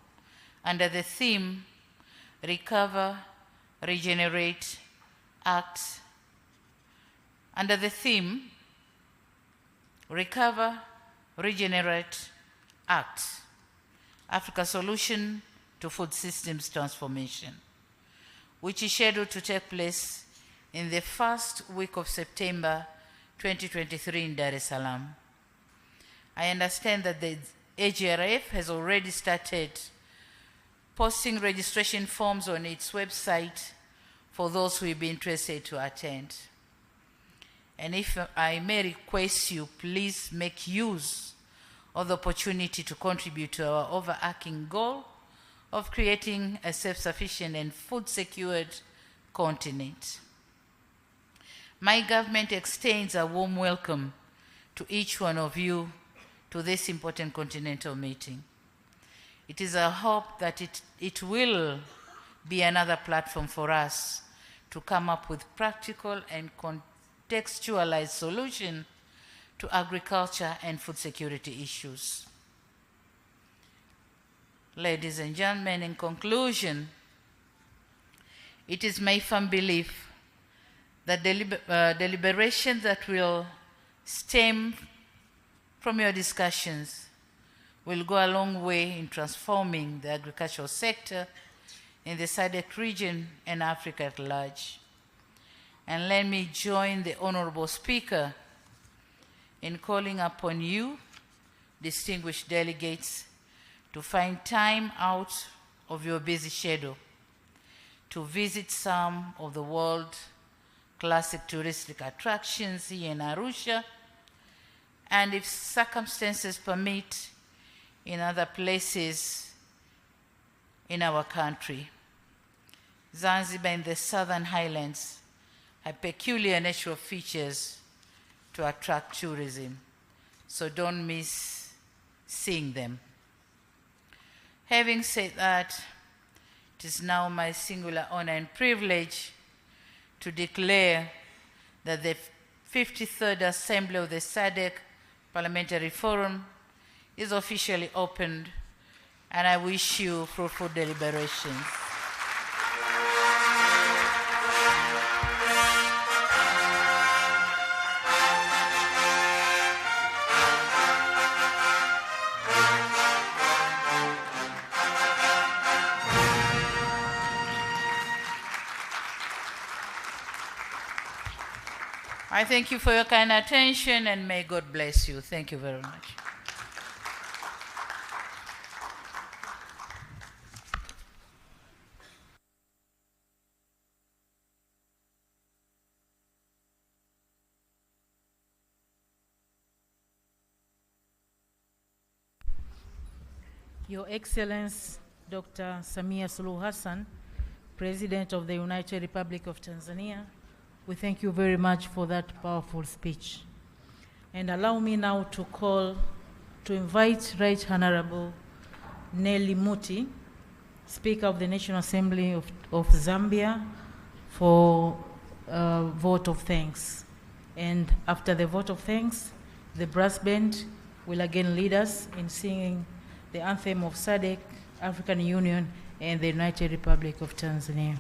S10: under the theme Recover, Regenerate, Act. Under the theme Recover, Regenerate, Act, Africa Solution to Food Systems Transformation, which is scheduled to take place in the first week of September 2023 in Dar es Salaam. I understand that the AGRF has already started posting registration forms on its website for those who will be interested to attend. And if I may request you, please make use of the opportunity to contribute to our overarching goal of creating a self-sufficient and food-secured continent. My government extends a warm welcome to each one of you to this important continental meeting. It is our hope that it will be another platform for us to come up with practical and contextualized solutions to agriculture and food security issues. Ladies and gentlemen, in conclusion, it is my firm belief that deliberations that will stem from your discussions will go a long way in transforming the agricultural sector in the Sadc region and Africa at large. And let me join the Honorable Speaker in calling upon you, distinguished delegates, to find time out of your busy schedule to visit some of the world classic touristic attractions here in Arusha, and if circumstances permit, in other places in our country. Zanzibar and the Southern Highlands have peculiar natural features to attract tourism, so don't miss seeing them. Having said that, it is now my singular honor and privilege to declare that the 53rd Assembly of the Sadc Parliamentary Forum is officially opened, and I wish you fruitful deliberations. I thank you for your kind attention, and may God bless you. Thank you very much.
S1: Your Excellency, Dr. Samia Suluhu Hassan, President of the United Republic of Tanzania, we thank you very much for that powerful speech. And allow me now to invite Right Honorable Nelly Muti, Speaker of the National Assembly of Zambia, for a vote of thanks. And after the vote of thanks, the brass band will again lead us in singing the anthem of SADC, African Union, and the United Republic of Tanzania.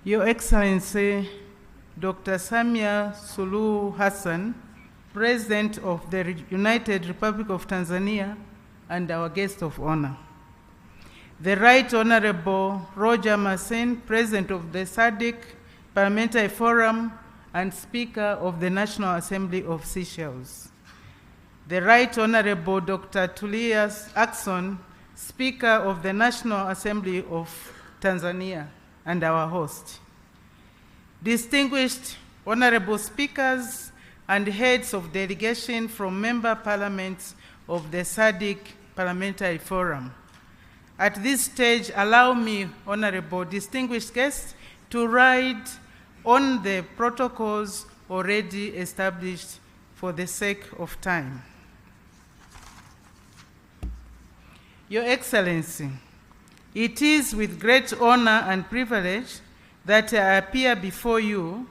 S11: Your Excellency, Dr. Samia Suluhu Hassan, President of the United Republic of Tanzania, and our guest of honor. The Right Honorable Roger Masen, President of the SADC Parliamentary Forum and Speaker of the National Assembly of Seychelles. The Right Honorable Dr. Tulia Ackson, Speaker of the National Assembly of Tanzania, and our host. Distinguished honorable speakers and heads of delegation from member parliaments of the SADC Parliamentary Forum. At this stage, allow me, honorable distinguished guests, to ride on the protocols already established for the sake of time. Your Excellency, it is with great honor and privilege that I appear before you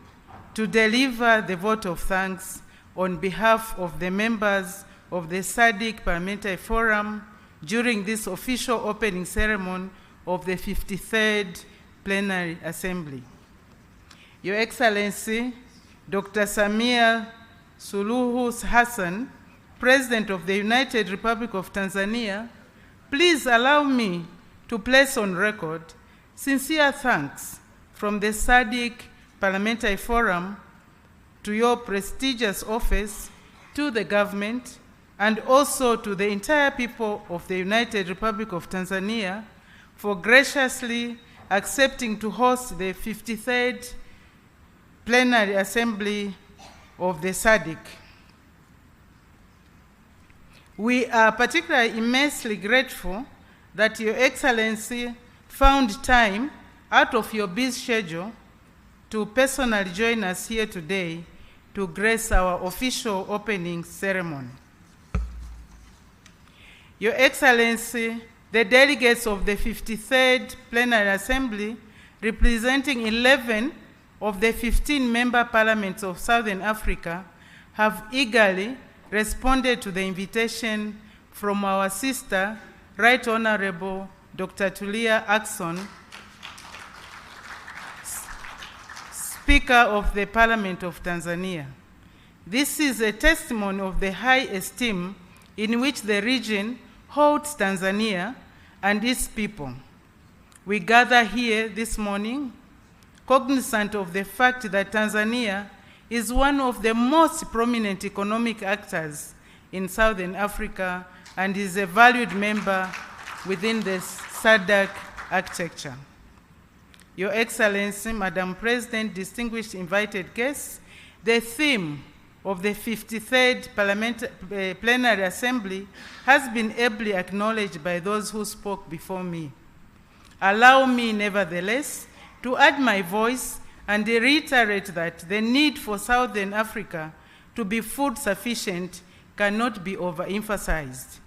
S11: to deliver the vote of thanks on behalf of the members of the SADC Parliamentary Forum during this official opening ceremony of the 53rd Plenary Assembly. Your Excellency, Dr. Samia Suluhu Hassan, President of the United Republic of Tanzania, please allow me to place on record sincere thanks from the SADC Parliamentary Forum to your prestigious office, to the government, and also to the entire people of the United Republic of Tanzania for graciously accepting to host the 53rd Plenary Assembly of the SADC. We are particularly immensely grateful that Your Excellency found time out of your busy schedule to personally join us here today to grace our official opening ceremony. Your Excellency, the delegates of the 53rd Plenary Assembly, representing 11 of the 15 member parliaments of Southern Africa, have eagerly responded to the invitation from our sister, Right Honorable Dr. Tulia Ackson, Speaker of the Parliament of Tanzania. This is a testimony of the high esteem in which the region holds Tanzania and its people. We gather here this morning cognizant of the fact that Tanzania is one of the most prominent economic actors in Southern Africa and is a valued member within the Sadc architecture. Your Excellency, Madam President, distinguished invited guests, the theme of the 53rd Plenary Assembly has been ably acknowledged by those who spoke before me. Allow me, nevertheless, to add my voice and reiterate that the need for Southern Africa to be food sufficient cannot be overemphasized.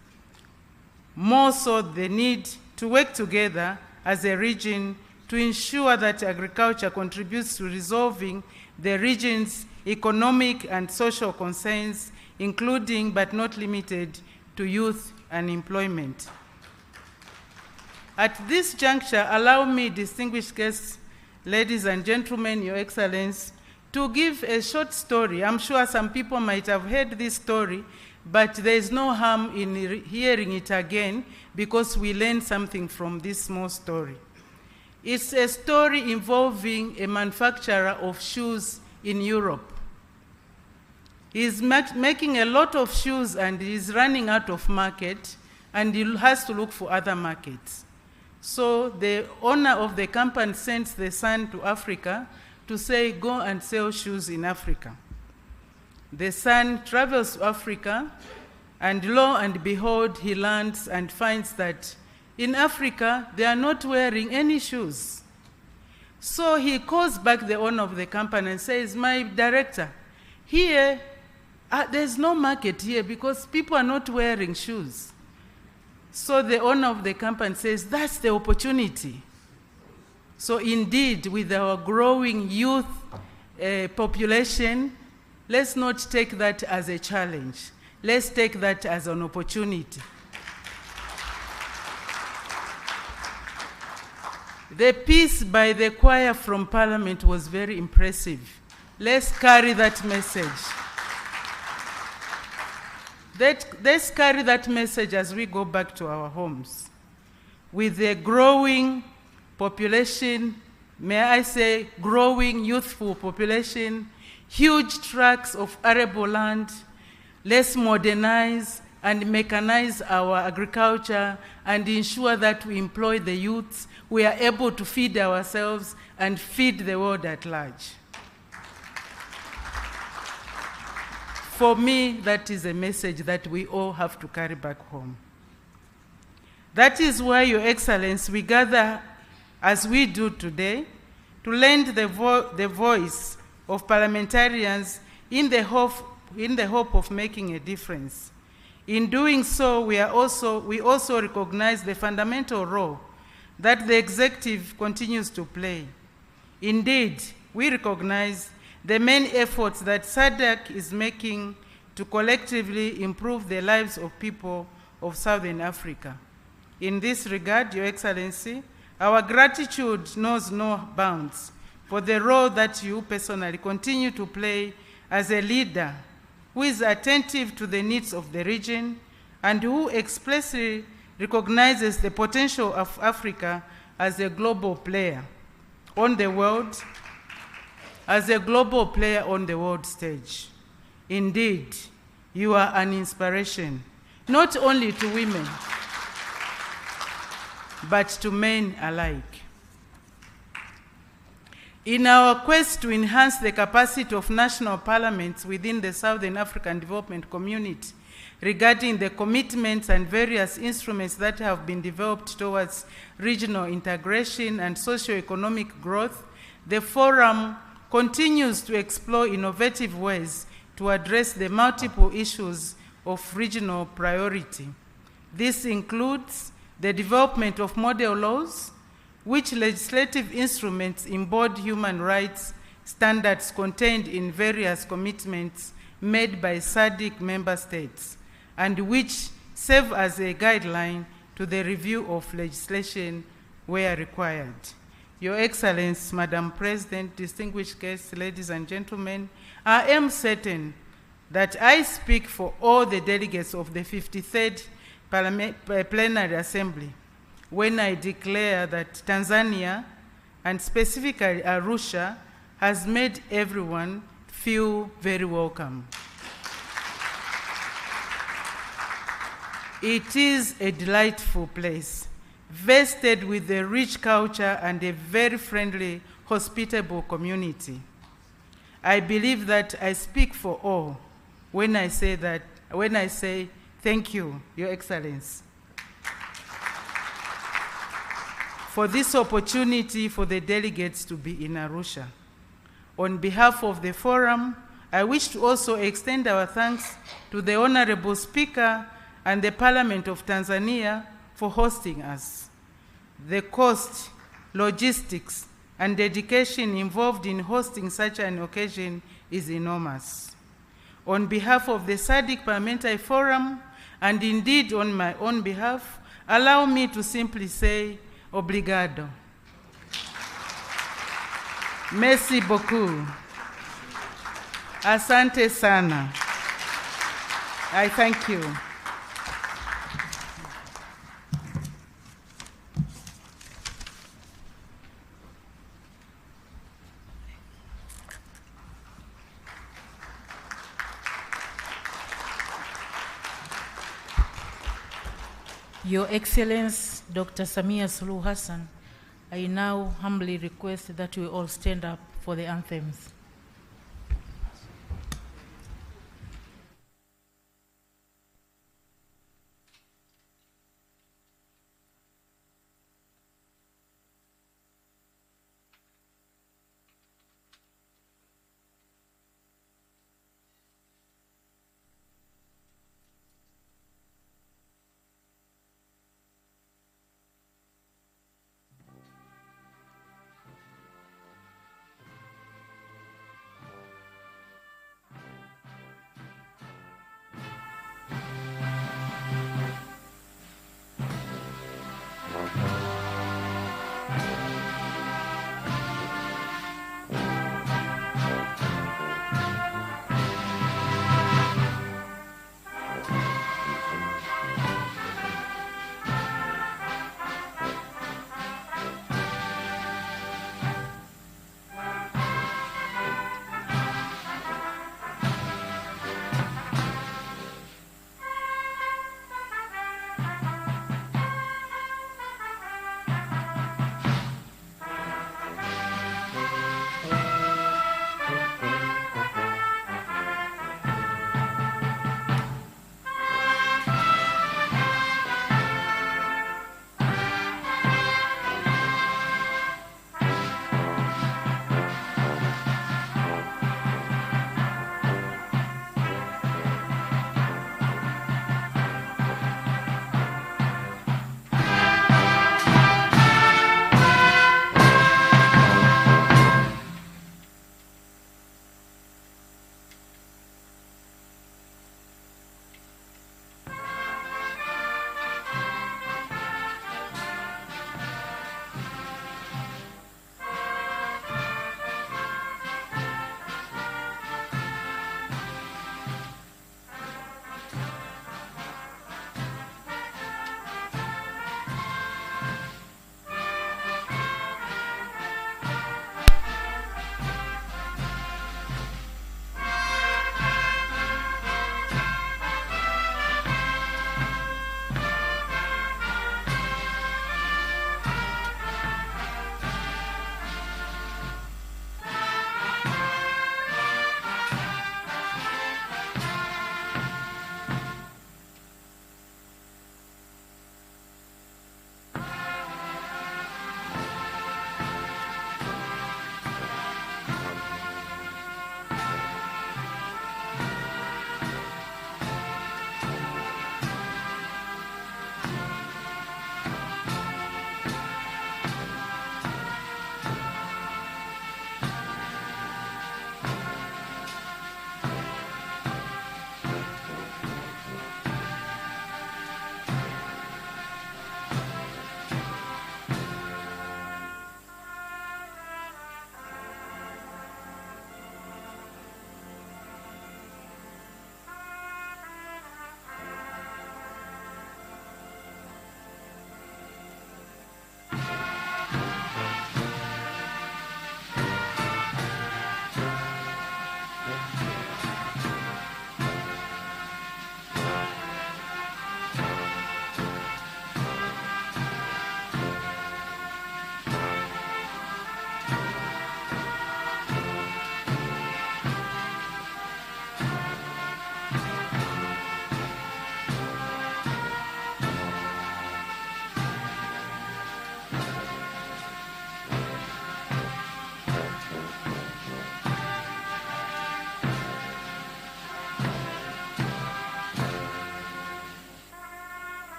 S11: More so, the need to work together as a region to ensure that agriculture contributes to resolving the region's economic and social concerns, including but not limited to youth unemployment. At this juncture, allow me, distinguished guests, ladies and gentlemen, Your Excellency, to give a short story. I'm sure some people might have heard this story, but there is no harm in hearing it again because we learn something from this small story. It's a story involving a manufacturer of shoes in Europe. He's making a lot of shoes and he's running out of market and he has to look for other markets. So the owner of the company sends the son to Africa to say, go and sell shoes in Africa. The son travels to Africa, and lo and behold, he lands and finds that in Africa, they are not wearing any shoes. So he calls back the owner of the company and says, my director, here, there's no market here because people are not wearing shoes. So the owner of the company says, that's the opportunity. So indeed, with our growing youth population, let's not take that as a challenge. Let's take that as an opportunity. The piece by the choir from Parliament was very impressive. Let's carry that message. Let's carry that message as we go back to our homes. With the growing population, may I say growing youthful population, huge tracts of arable land, let's modernize and mechanize our agriculture and ensure that we employ the youths, we are able to feed ourselves and feed the world at large. For me, that is a message that we all have to carry back home. That is why, Your Excellency, we gather as we do today to lend the voice of parliamentarians in the hope of making a difference. In doing so, we also recognize the fundamental role that the executive continues to play. Indeed, we recognize the many efforts that Sadc is making to collectively improve the lives of people of Southern Africa. In this regard, Your Excellency, our gratitude knows no bounds for the role that you personally continue to play as a leader who is attentive to the needs of the region and who explicitly recognizes the potential of Africa as a global player on the world stage. Indeed, you are an inspiration, not only to women, but to men alike. In our quest to enhance the capacity of national parliaments within the Southern African Development Community regarding the commitments and various instruments that have been developed towards regional integration and socio-economic growth, the Forum continues to explore innovative ways to address the multiple issues of regional priority. This includes the development of model laws, which legislative instruments embody human rights standards contained in various commitments made by SADC member states, and which serve as a guideline to the review of legislation where required. Your Excellency, Madam President, distinguished guests, ladies and gentlemen, I am certain that I speak for all the delegates of the 53rd Plenary Assembly when I declare that Tanzania, and specifically Arusha, has made everyone feel very welcome. It is a delightful place, vested with a rich culture and a very friendly, hospitable community. I believe that I speak for all when I say thank you, Your Excellency, for this opportunity for the delegates to be in Arusha. On behalf of the forum, I wish to also extend our thanks to the Honorable Speaker and the Parliament of Tanzania for hosting us. The cost, logistics, and dedication involved in hosting such an occasion is enormous. On behalf of the SADC Parliamentary Forum, and indeed on my own behalf, allow me to simply say, obrigado. Merci beaucoup. Asante sana. I thank you.
S1: Your Excellency, Dr. Samia Suluhu Hassan, I now humbly request that we all stand up for the anthems.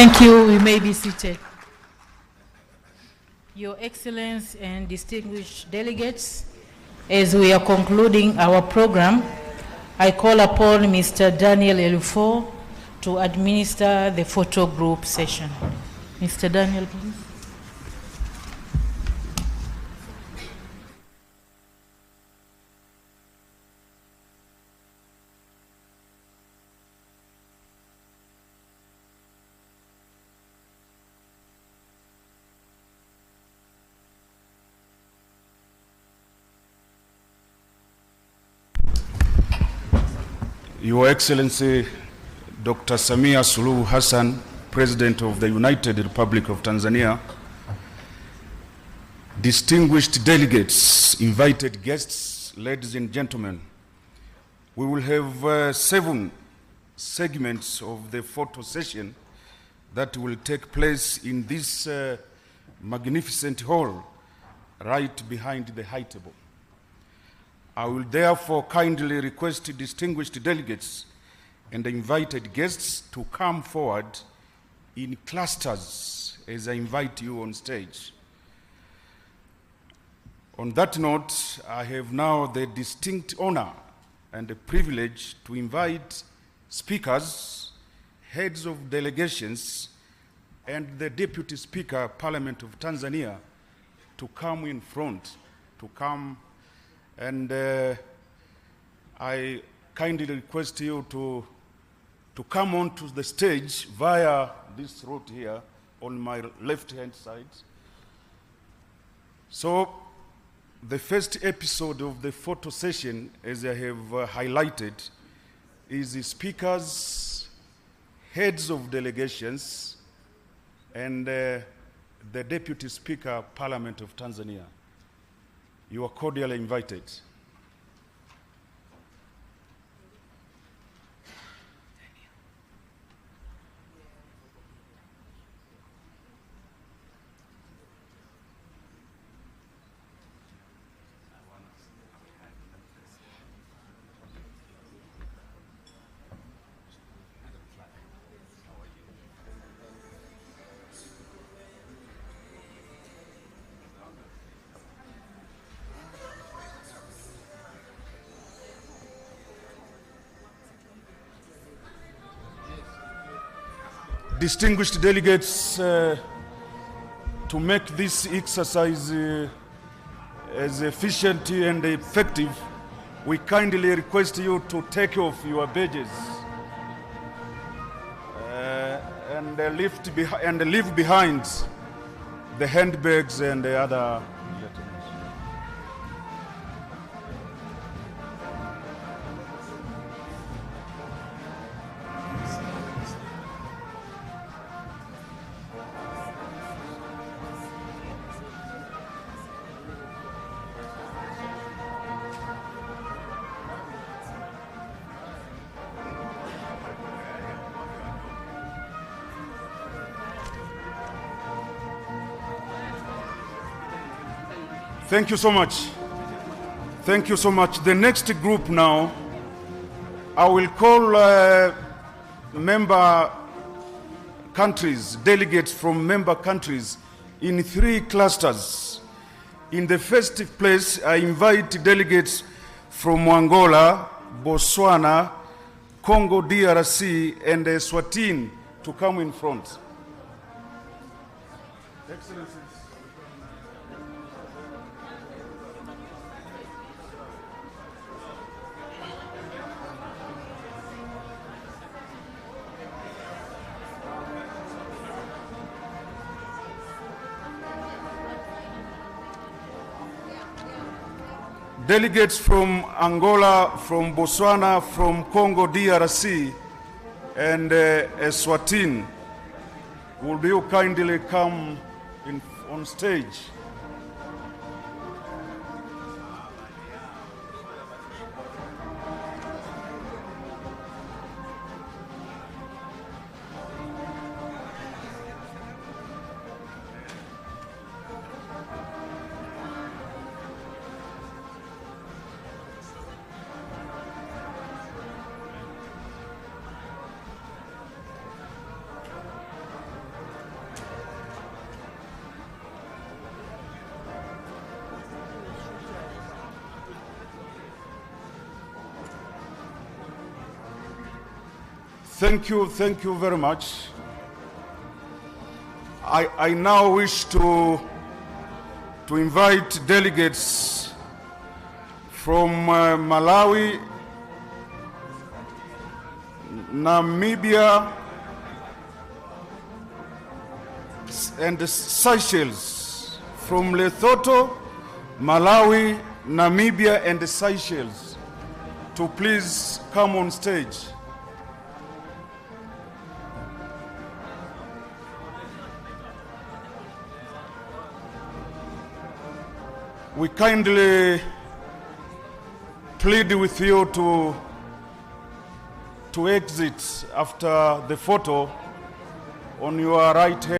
S1: Thank you. We may be seated. Your Excellency and distinguished delegates, as we are concluding our program, I call upon Mr. Daniel Elufo to administer the photo group session. Mr. Daniel, please.
S12: Your Excellency, Dr. Samia Suluhu Hassan, President of the United Republic of Tanzania, distinguished delegates, invited guests, ladies and gentlemen, we will have 7 segments of the photo session that will take place in this magnificent hall right behind the high table. I will therefore kindly request distinguished delegates and invited guests to come forward in clusters as I invite you on stage. On that note, I have now the distinct honor and the privilege to invite speakers, heads of delegations, and the Deputy Speaker, Parliament of Tanzania, to come in front, and I kindly request you to come onto the stage via this route here on my left-hand side. So the first episode of the photo session, as I have highlighted, is the speakers, heads of delegations, and the Deputy Speaker, Parliament of Tanzania. You are cordially invited. Distinguished delegates, to make this exercise as efficient and effective, we kindly request you to take off your badges and leave behind the handbags and the other items. Thank you so much. Thank you so much. The next group now, I will call member countries, delegates from member countries in 3 clusters. In the first place, I invite delegates from Angola, Botswana, Congo DRC, and Eswatini to come in front. Excellencies. Delegates from Angola, from Botswana, from Congo DRC, and Eswatini, will you kindly come on stage? Thank you very much. I now wish to invite delegates from Malawi, Namibia, and Seychelles. From Lesotho, Malawi, Namibia, and Seychelles to please come on stage. We kindly plead with you to exit after the photo on your right hand.